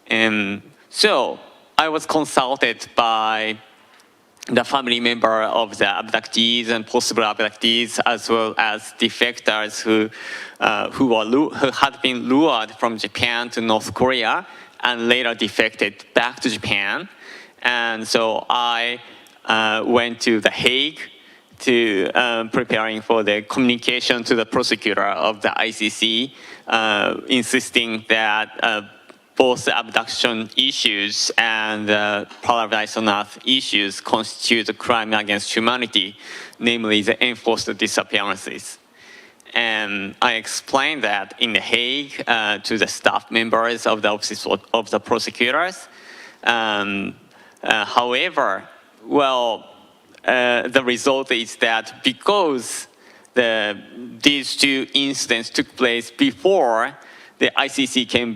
And so I was consulted by the family member of the abductees and possible abductees, as well as defectors who had been lured from Japan to North Korea and later defected back to Japan. And so I went to The Hague to preparing for the communication to the prosecutor of the ICC, insisting that both the abduction issues and paradise on earth issues constitute a crime against humanity, namely the enforced disappearances. And I explained that in The Hague to the staff members of the office of the prosecutors. However, well, the result is that because these two incidents took place before the ICC came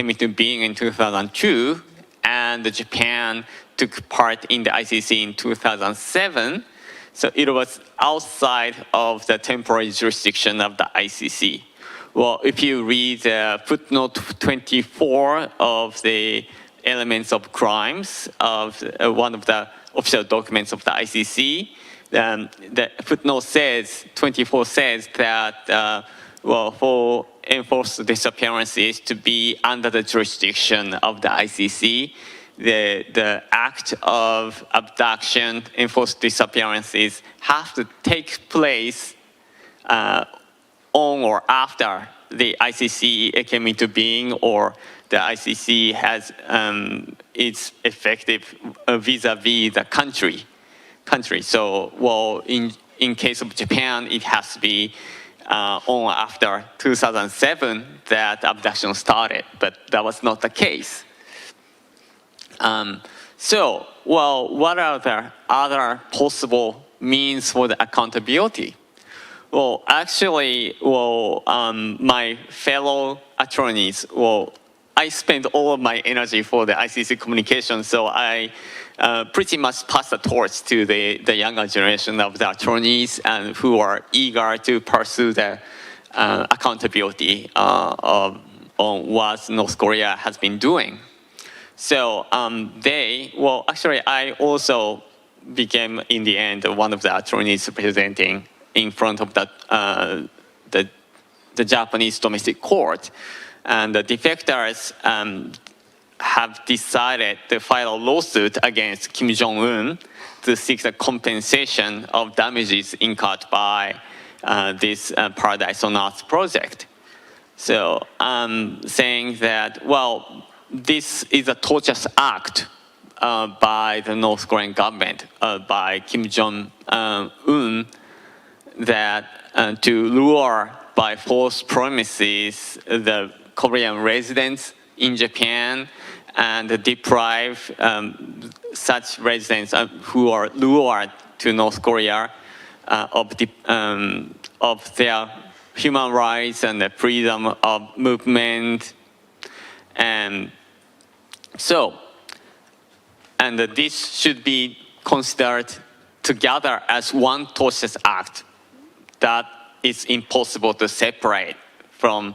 into being in 2002, and Japan took part in the ICC in 2007. So it was outside of the temporary jurisdiction of the ICC. Well, if you read footnote 24 of the elements of crimes of one of the official documents of the ICC, the footnote 24 says that, well, for enforced disappearances to be under the jurisdiction of the ICC, the act of abduction, enforced disappearances have to take place on or after the ICC came into being, or the ICC has its effective vis-a-vis the country. So, well, in case of Japan, it has to be on after 2007 that abduction started, but that was not the case. So, well, what are the other possible means for the accountability? Well, actually, well, my fellow attorneys, well, I spent all of my energy for the ICC communication, so I pretty much passed the torch to the younger generation of the attorneys and who are eager to pursue the accountability on what North Korea has been doing. So well, actually, I also became, in the end, one of the attorneys representing in front of the Japanese domestic court. And the defectors have decided to file a lawsuit against Kim Jong-un to seek the compensation of damages incurred by this Paradise on Earth project. So saying that, well, this is a torturous act by the North Korean government, by Kim Jong-un, that to lure by false promises the Korean residents in Japan and deprive such residents who are lured to North Korea of their human rights and the freedom of movement. And so, and this should be considered together as one tortious act that is impossible to separate from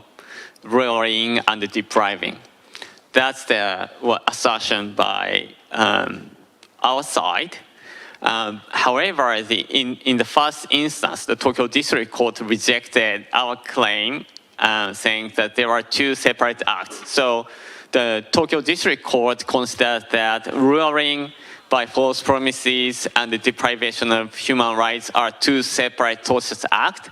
luring and depriving. That's the assertion by our side. However, in the first instance, the Tokyo District Court rejected our claim, saying that there are two separate acts. So the Tokyo District Court considered that luring by false promises and the deprivation of human rights are two separate tortious acts.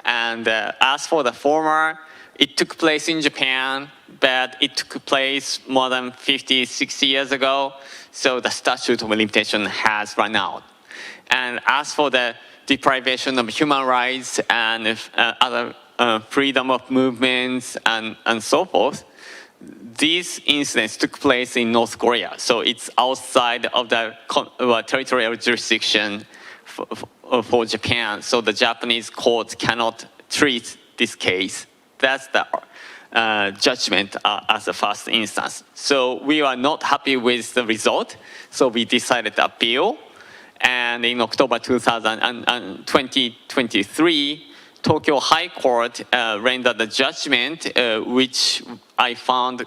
And as for the former, it took place in Japan, but it took place more than 50, 60 years ago, so the statute of limitation has run out. And as for the deprivation of human rights and other freedom of movements and so forth, these incidents took place in North Korea, so it's outside of the territorial jurisdiction for Japan, so the Japanese court cannot treat this case. That's the judgment as a first instance. So we are not happy with the result, so we decided to appeal. And in October 2023, Tokyo High Court rendered the judgment, which I found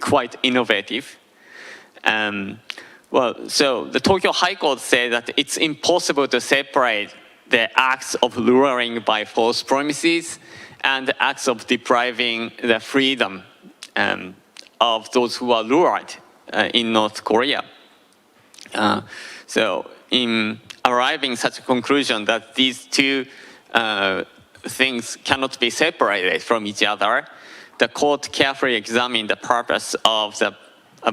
quite innovative. So the Tokyo High Court said that it's impossible to separate the acts of luring by false promises and the acts of depriving the freedom of those who are lured in North Korea. So in arriving such a conclusion that these two things cannot be separated from each other, the court carefully examined the purpose of the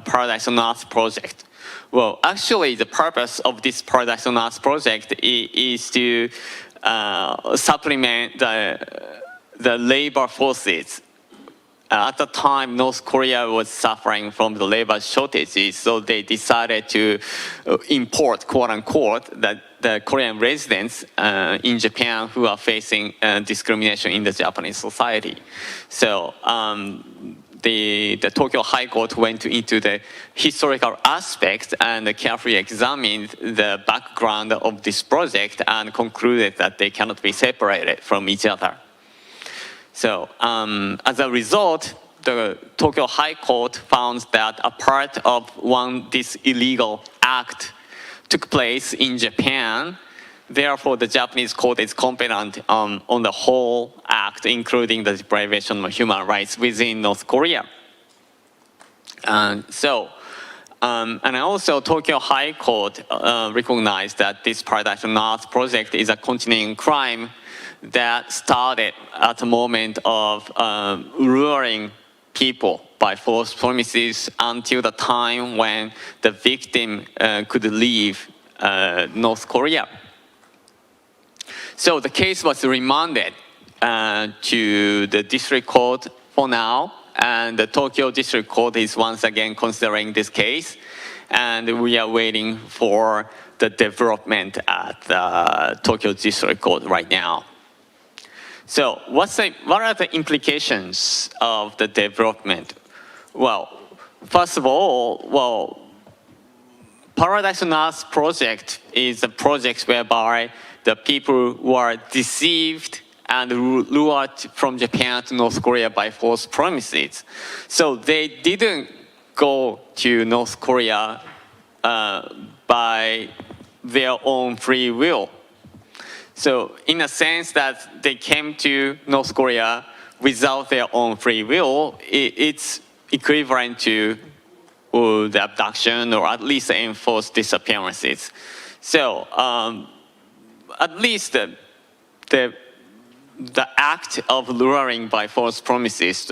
Paradise on Earth project. Well, actually, the purpose of this Paradise on Earth project is to supplement the labor forces. At the time, North Korea was suffering from the labor shortages, so they decided to import, quote unquote, the Korean residents in Japan who are facing discrimination in the Japanese society. So the Tokyo High Court went into the historical aspects and carefully examined the background of this project and concluded that they cannot be separated from each other. So as a result, the Tokyo High Court found that a part of this illegal act took place in Japan. Therefore, the Japanese court is competent on the whole act, including the deprivation of human rights within North Korea. And also, Tokyo High Court recognized that this Paradise on Earth project is a continuing crime that started at the moment of luring people by false promises until the time when the victim could leave North Korea. So the case was remanded to the district court for now, and the Tokyo District Court is once again considering this case, and we are waiting for the development at the Tokyo District Court right now. So what are the implications of the development? Well, first of all, Paradise on Earth project is a project whereby the people were deceived and lured from Japan to North Korea by false promises. So they didn't go to North Korea by their own free will. So in a sense that they came to North Korea without their own free will, it's equivalent to the abduction or at least enforced disappearances. So at least the act of luring by false promises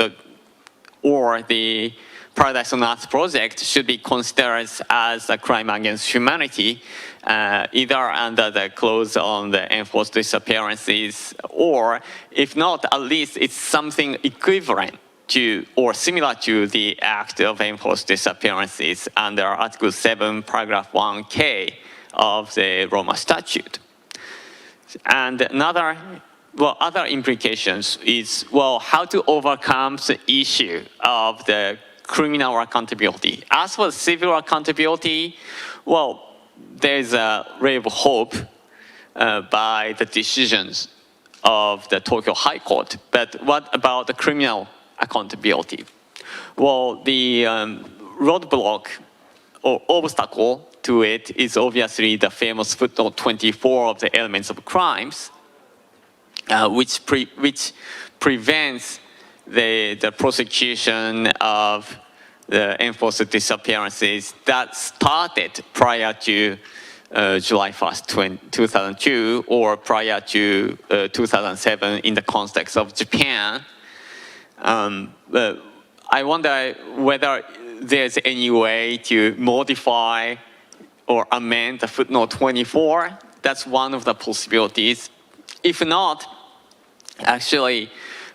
or the Paradise on Earth project should be considered as a crime against humanity, either under the clause on the enforced disappearances, or if not, at least it's something equivalent to or similar to the act of enforced disappearances under Article 7, Paragraph 1K of the Roma Statute. And other implications is, how to overcome the issue of the criminal accountability. As for civil accountability, there's a ray of hope by the decisions of the Tokyo High Court. But what about the criminal accountability? Well, the roadblock or obstacle to it is obviously the famous footnote 24 of the elements of crimes, which prevents the prosecution of the enforced disappearances that started prior to July 1st, 2002, or prior to 2007 in the context of Japan. I wonder whether there's any way to modify or amend the footnote 24. That's one of the possibilities. If not, actually,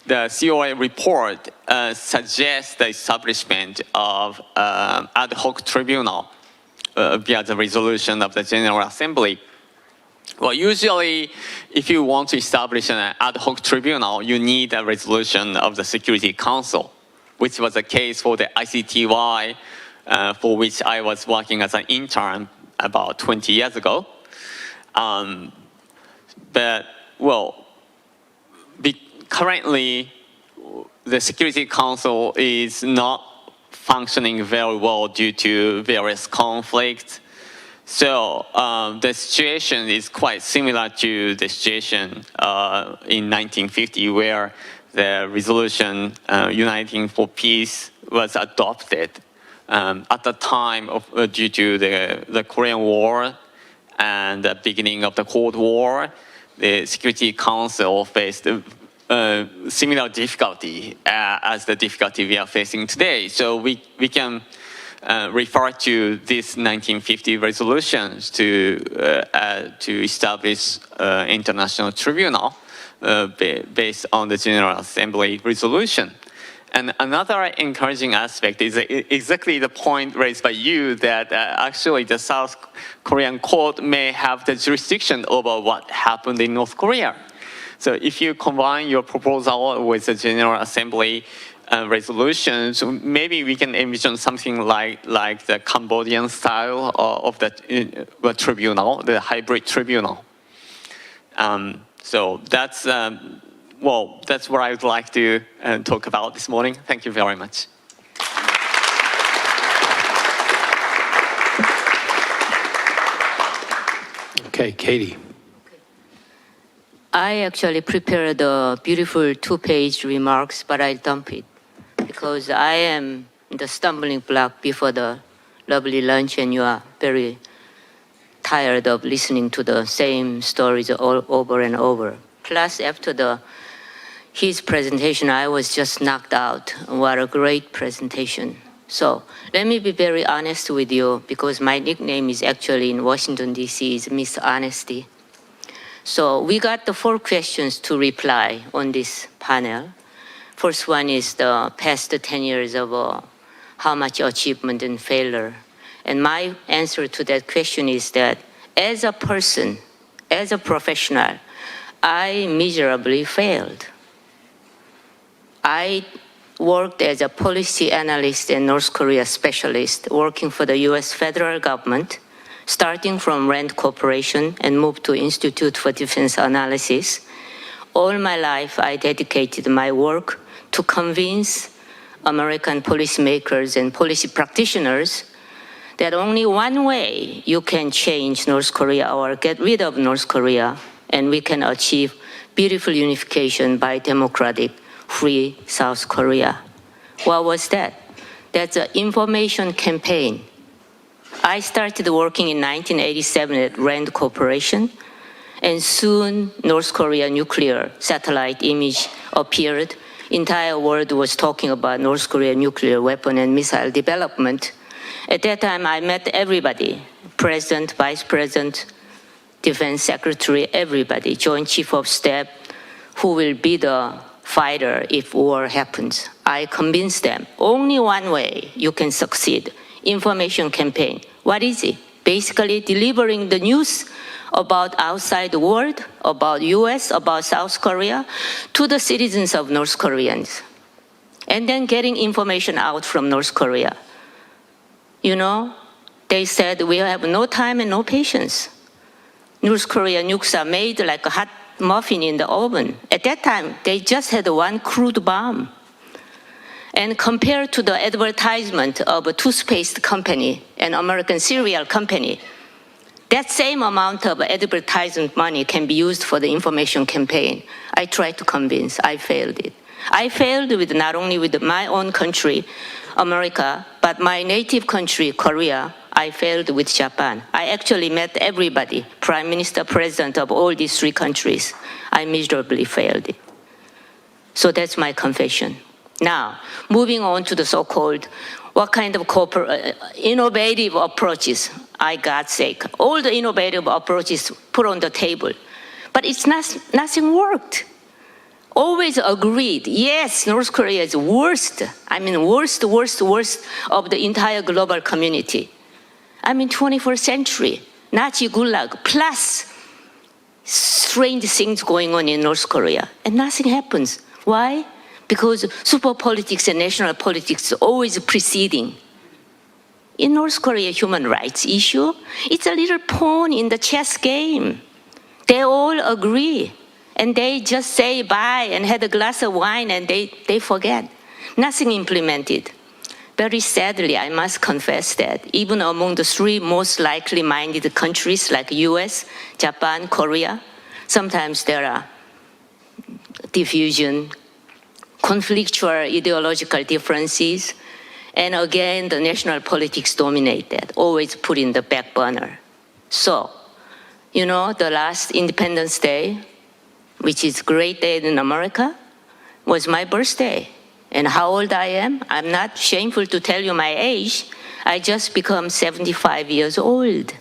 the COI report suggests the establishment of ad hoc tribunal via the resolution of the General Assembly Well, usually, if you want to establish an ad hoc tribunal, you need a resolution of the Security Council, which was the case for the ICTY, for which I was working as an intern about 20 years ago. But, well, currently, the Security Council is not functioning very well due to various conflicts. So the situation is quite similar to the situation in 1950, where the resolution Uniting for Peace was adopted. At the time, due to the Korean War and the beginning of the Cold War, the Security Council faced similar difficulty as the difficulty we are facing today. So we can refer to these 1950 resolutions to establish international tribunal based on the General Assembly resolution. And another encouraging aspect is exactly the point raised by you that actually the South Korean court may have the jurisdiction over what happened in North Korea. So if you combine your proposal with the General Assembly resolutions, maybe we can envision something like the Cambodian style of the tribunal, the hybrid tribunal. So that's that's what I would like to talk about this morning. Thank you very much. Okay, Katie. I actually prepared a beautiful 2-page remarks, but I dump it because I am the stumbling block before the lovely lunch, and you are very tired of listening to the same stories all over and over. Plus, after his presentation, I was just knocked out. What a great presentation. So let me be very honest with you, because my nickname is actually in Washington, D.C. is Miss Honesty. So we got the 4 questions to reply on this panel. First one is the past 10 years of how much achievement and failure. And my answer to that question is that as a person, as a professional, I miserably failed. I worked as a policy analyst and North Korea specialist working for the US federal government, starting from Rand Corporation and moved to Institute for Defense Analysis. All my life, I dedicated my work to convince American policymakers and policy practitioners that only one way you can change North Korea or get rid of North Korea, and we can achieve beautiful unification by democratic, free South Korea. What was that? That's an information campaign. I started working in 1987 at Rand Corporation, and soon North Korea nuclear satellite image appeared. Entire world was talking about North Korea nuclear weapon and missile development. At that time, I met everybody, President, Vice President, Defense Secretary, everybody, Joint Chief of Staff, who will be the fighter if war happens. I convinced them, only one way you can succeed, information campaign. What is it? Basically delivering the news about outside the world, about US, about South Korea, to the citizens of North Koreans. And then getting information out from North Korea. You know, they said we have no time and no patience. North Korea nukes are made like a hot muffin in the oven. At that time, they just had one crude bomb. And compared to the advertisement of a toothpaste company, an American cereal company, that same amount of advertisement money can be used for the information campaign. I tried to convince, I failed it. I failed with not only with my own country, America, but my native country, Korea. I failed with Japan. I actually met everybody, Prime Minister, President of all these 3 countries. I miserably failed it. So that's my confession. Now, moving on to the so-called, what kind of innovative approaches, I God's sake, all the innovative approaches put on the table. But it's nothing worked. Always agreed, yes, North Korea is worst. I mean, worst of the entire global community. I mean, 21st century, Nazi gulag, plus strange things going on in North Korea, and nothing happens. Why? Because super politics and national politics are always preceding. In North Korea human rights issue, it's a little pawn in the chess game. They all agree, and they just say bye and had a glass of wine and they forget. Nothing implemented. Very sadly, I must confess that even among the three most likely minded countries like US, Japan, Korea, sometimes there are diffusion, conflictual ideological differences, and again, the national politics dominate that, always put in the back burner. So, you know, the last Independence Day, which is a great day in America, was my birthday. And how old I am? I'm not shameful to tell you my age. I just become 75 years old.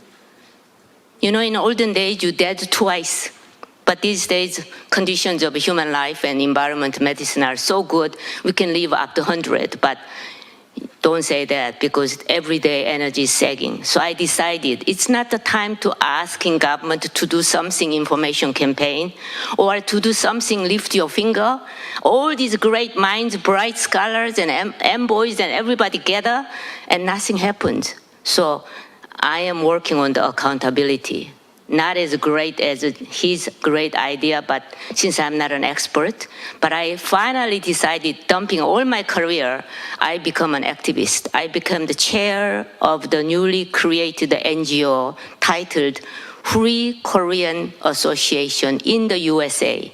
You know, in olden days, you dead twice. But these days, conditions of human life and environment medicine are so good, we can live up to 100. But don't say that, because everyday energy is sagging. So I decided it's not the time to asking government to do something information campaign or to do something lift your finger. All these great minds, bright scholars and envoys and everybody gather and nothing happens. So I am working on the accountability. Not as great as his great idea, but since I'm not an expert, but I finally decided, dumping all my career, I become an activist. I became the chair of the newly created NGO titled Free Korean Association in the USA.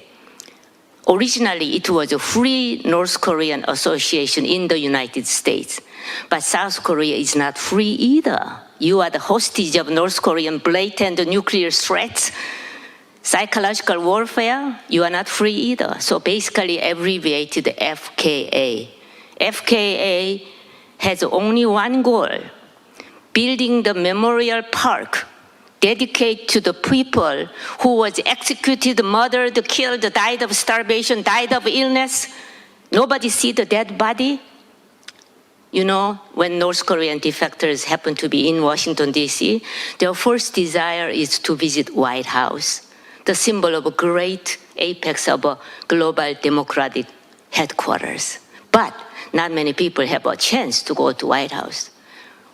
Originally, it was a Free North Korean Association in the United States, but South Korea is not free either. You are the hostage of North Korean blatant nuclear threats, psychological warfare. You are not free either. So basically abbreviated FKA. FKA has only one goal: building the memorial park dedicated to the people who was executed, murdered, killed, died of starvation, died of illness. Nobody see the dead body. You know, when North Korean defectors happen to be in Washington, D.C., their first desire is to visit White House, the symbol of a great apex of a global democratic headquarters. But not many people have a chance to go to White House.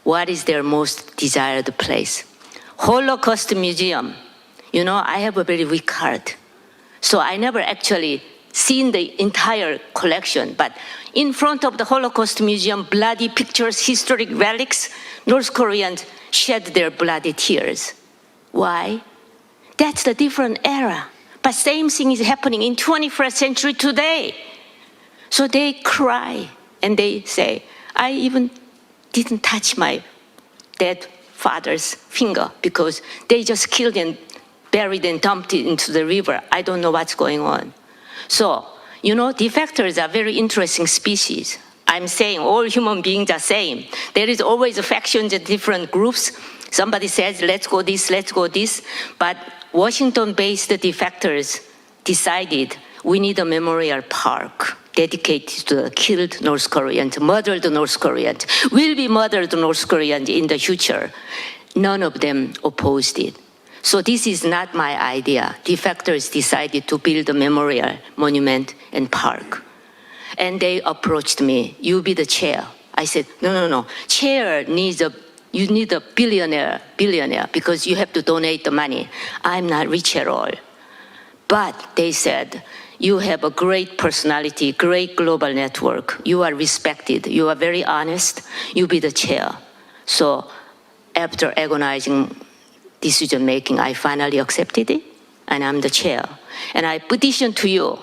What is their most desired place? Holocaust Museum. You know, I have a very weak heart, so I never actually seen the entire collection, but in front of the Holocaust Museum, bloody pictures, historic relics, North Koreans shed their bloody tears. Why? That's the different era. But same thing is happening in 21st century today. So they cry and they say, I even didn't touch my dead father's finger because they just killed and buried and dumped it into the river. I don't know what's going on. So, you know, defectors are very interesting species. I'm saying all human beings are same. There is always factions and different groups. Somebody says, let's go this, let's go this. But Washington-based defectors decided we need a memorial park dedicated to the killed North Koreans, murdered North Koreans, will be murdered North Koreans in the future. None of them opposed it. So this is not my idea. Defectors decided to build a memorial, monument, and park. And they approached me, you be the chair. I said, no. Chair needs you need a billionaire, because you have to donate the money. I'm not rich at all. But they said, you have a great personality, great global network. You are respected. You are very honest. You be the chair. So after agonizing decision making, I finally accepted it, and I'm the chair. And I petition to you,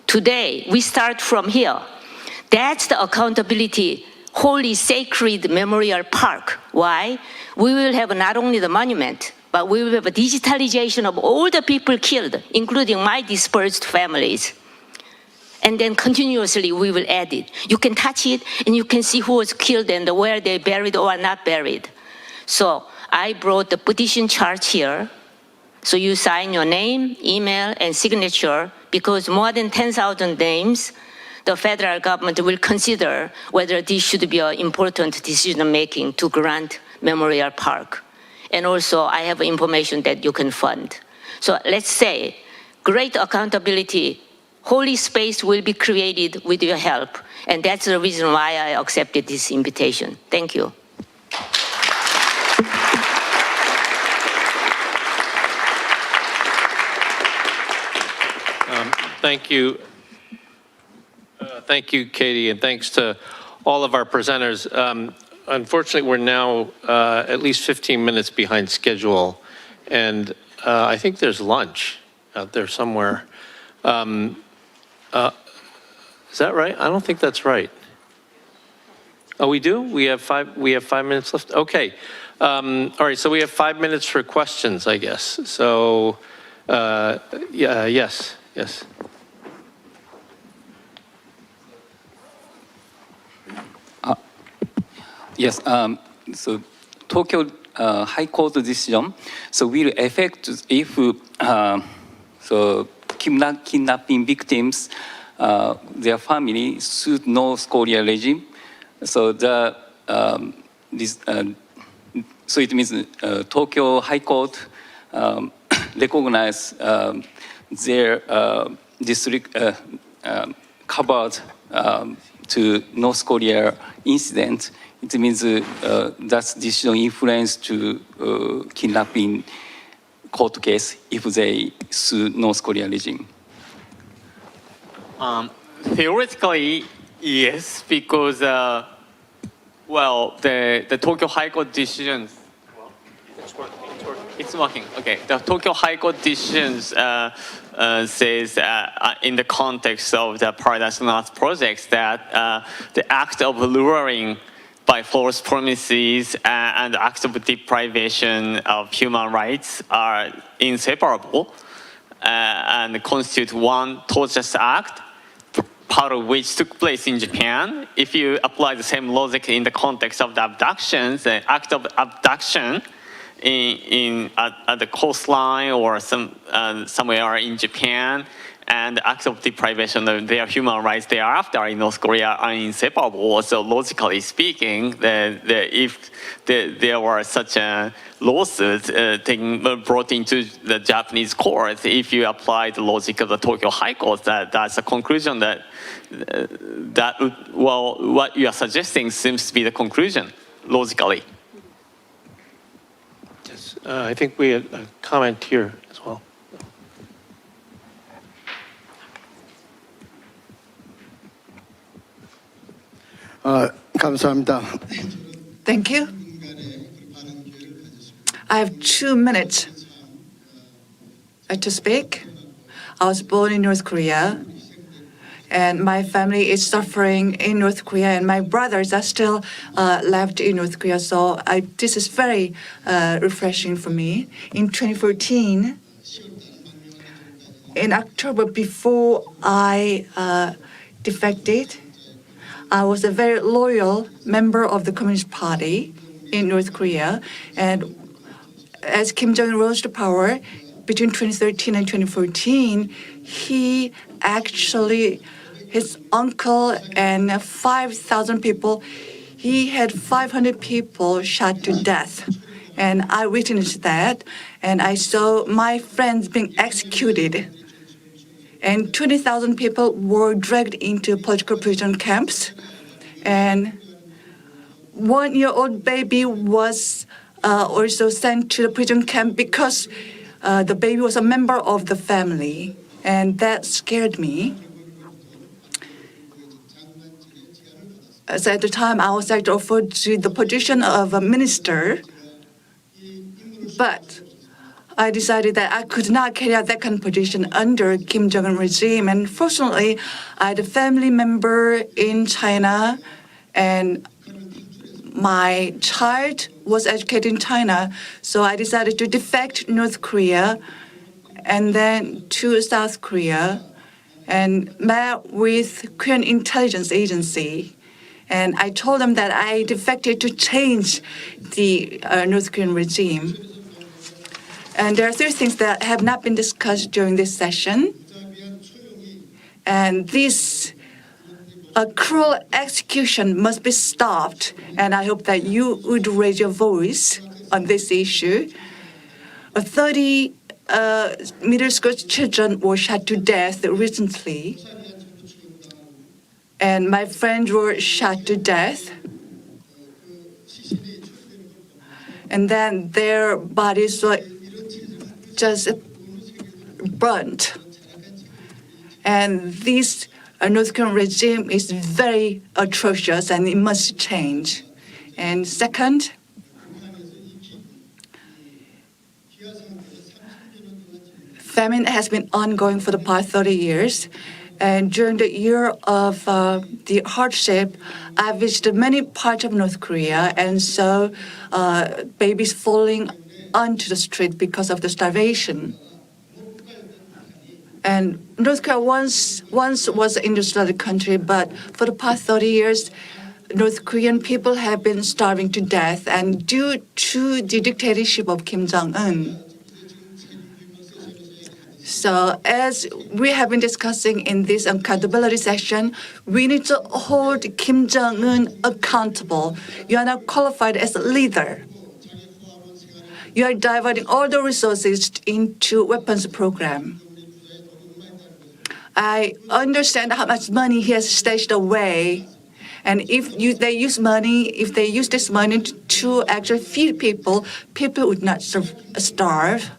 today, we start from here. That's the accountability, holy, sacred memorial park. Why? We will have not only the monument, but we will have a digitalization of all the people killed, including my dispersed families. And then continuously we will add it. You can touch it, and you can see who was killed and where they buried or not buried. So I brought the petition chart here. So you sign your name, email, and signature, because more than 10,000 names, the federal government will consider whether this should be an important decision making to grant memorial park. And also I have information that you can fund. So let's say great accountability, holy space will be created with your help. And that's the reason why I accepted this invitation. Thank you. Thank you. Thank you, Katie, and thanks to all of our presenters. Unfortunately, we're now at least 15 minutes behind schedule, and I think there's lunch out there somewhere. Is that right? I don't think that's right. Oh, we do? We have 5 minutes left? Okay. All right, so we have 5 minutes for questions, I guess. So, yeah, yes. Yes, so Tokyo High Court decision, so will affect if so kidnapping victims, their family sued North Korea regime. So the so it means Tokyo High Court recognize their district covered to North Korea incident. It means that decision influence to kidnapping court case if they sue North Korea regime. Theoretically, yes, because well, the Tokyo High Court decisions. It's working. Okay. The Tokyo High Court decisions says in the context of the Paradise Lost projects that the act of luring by false promises and the act of deprivation of human rights are inseparable and constitute one tortious act, part of which took place in Japan. If you apply the same logic in the context of the abductions, the act of abduction at the coastline or somewhere in Japan, and the act of deprivation of their human rights thereafter in North Korea are inseparable. So logically speaking, if there were such a lawsuit brought into the Japanese court, if you apply the logic of the Tokyo High Court, that's a conclusion that well, what you are suggesting seems to be the conclusion logically. Yes, I think we had a comment here as well. 감사합니다. Thank you. I have 2 minutes to speak. I was born in North Korea, and my family is suffering in North Korea, and my brothers are still left in North Korea. So this is very refreshing for me. In 2014, in October, before I defected, I was a very loyal member of the Communist Party in North Korea. And as Kim Jong-un rose to power between 2013 and 2014, he actually, his uncle and 5,000 people, he had 500 people shot to death. And I witnessed that, and I saw my friends being executed. And 20,000 people were dragged into political prison camps. And 1-year-old baby was also sent to the prison camp because the baby was a member of the family. And that scared me. So at the time, I was actually offered to the position of a minister. But I decided that I could not carry out that kind of position under Kim Jong-un regime. And fortunately, I had a family member in China, and my child was educated in China. So I decided to defect North Korea and then to South Korea and met with Korean intelligence agency. And I told them that I defected to change the North Korean regime. And there are 3 things that have not been discussed during this session. And this cruel execution must be stopped. And I hope that you would raise your voice on this issue. 30 middle school children were shot to death recently. And my friends were shot to death. And then their bodies were just burnt. And this North Korean regime is very atrocious and it must change. And second, famine has been ongoing for the past 30 years. And during the year of the hardship, I visited many parts of North Korea and saw babies falling onto the street because of the starvation. And North Korea once was an industrial country, but for the past 30 years, North Korean people have been starving to death, and due to the dictatorship of Kim Jong-un. So as we have been discussing in this accountability session, we need to hold Kim Jong-un accountable. You are not qualified as a leader. You are diverting all the resources into weapons program. I understand how much money he has stashed away. And if they use this money to actually feed people, people would not starve.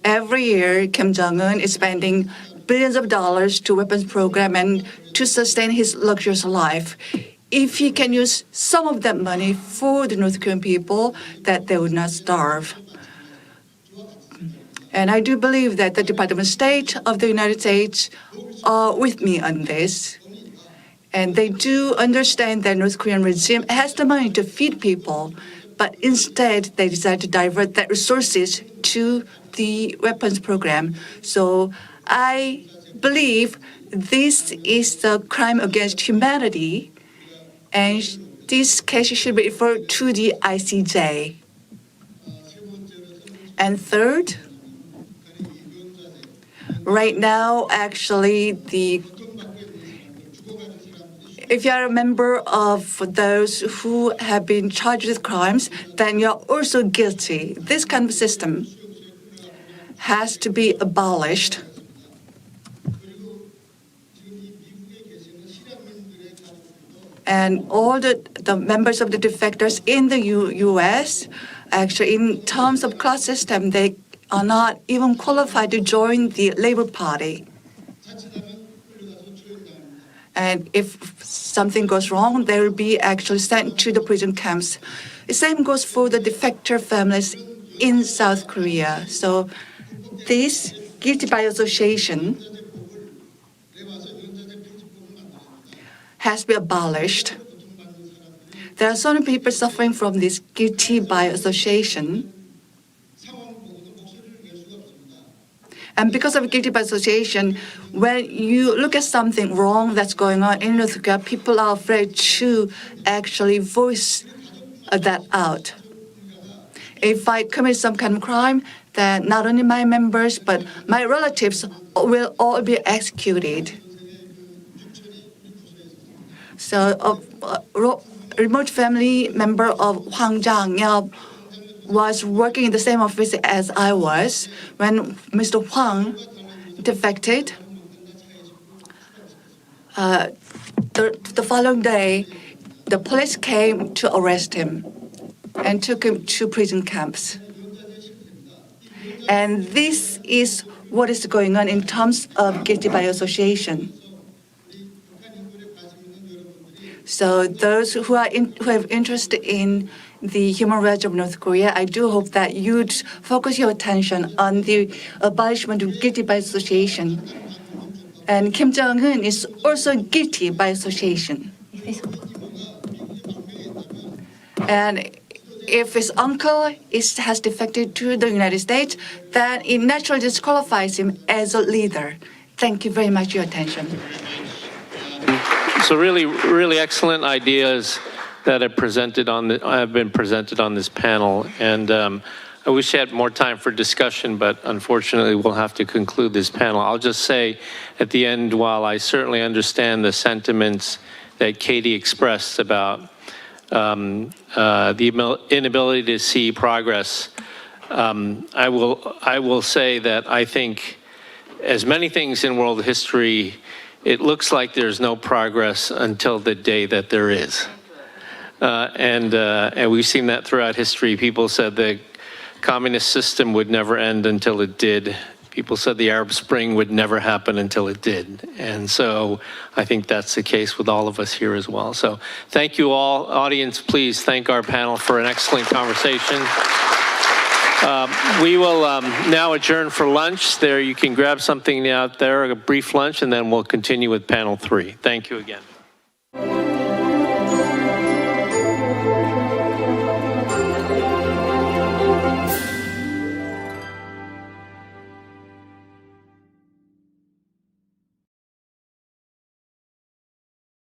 Every year, Kim Jong-un is spending billions of dollars to weapons program and to sustain his luxurious life. If he can use some of that money for the North Korean people, that they would not starve. And I do believe that the Department of State of the United States are with me on this. And they do understand that North Korean regime has the money to feed people, but instead they decide to divert that resources to the weapons program. So I believe this is the crime against humanity, and this case should be referred to the ICJ. And third, right now, actually, if you are a member of those who have been charged with crimes, then you're also guilty. This kind of system has to be abolished. And all the members of the defectors in the U.S., actually, in terms of class system, they are not even qualified to join the Labor Party. And if something goes wrong, they will be actually sent to the prison camps. The same goes for the defector families in South Korea. So this guilty by association has to be abolished. There are so many people suffering from this guilty by association. And because of guilty by association, when you look at something wrong that's going on in North Korea, people are afraid to actually voice that out. If I commit some kind of crime, then not only my members, but my relatives will all be executed. So a remote family member of Hwang Jang-yeop was working in the same office as I was. When Mr. Hwang defected, the following day, the police came to arrest him and took him to prison camps. And this is what is going on in terms of guilty by association. So those who have interest in the human rights of North Korea, I do hope that you'd focus your attention on the abolishment of guilty by association. And Kim Jong-un is also guilty by association. And if his uncle has defected to the United States, then it naturally disqualifies him as a leader. Thank you very much for your attention. So really excellent ideas that have been presented on this panel. And I wish I had more time for discussion, but unfortunately we'll have to conclude this panel. I'll just say at the end, while I certainly understand the sentiments that Katie expressed about the inability to see progress. I will say that I think, as many things in world history, it looks like there's no progress until the day that there is. And we've seen that throughout history. People said the communist system would never end until it did. People said the Arab Spring would never happen until it did. And so I think that's the case with all of us here as well. So thank you all. Audience, please thank our panel for an excellent conversation. We will now adjourn for lunch. There, you can grab something out there, a brief lunch, and then we'll continue with panel 3. Thank you again.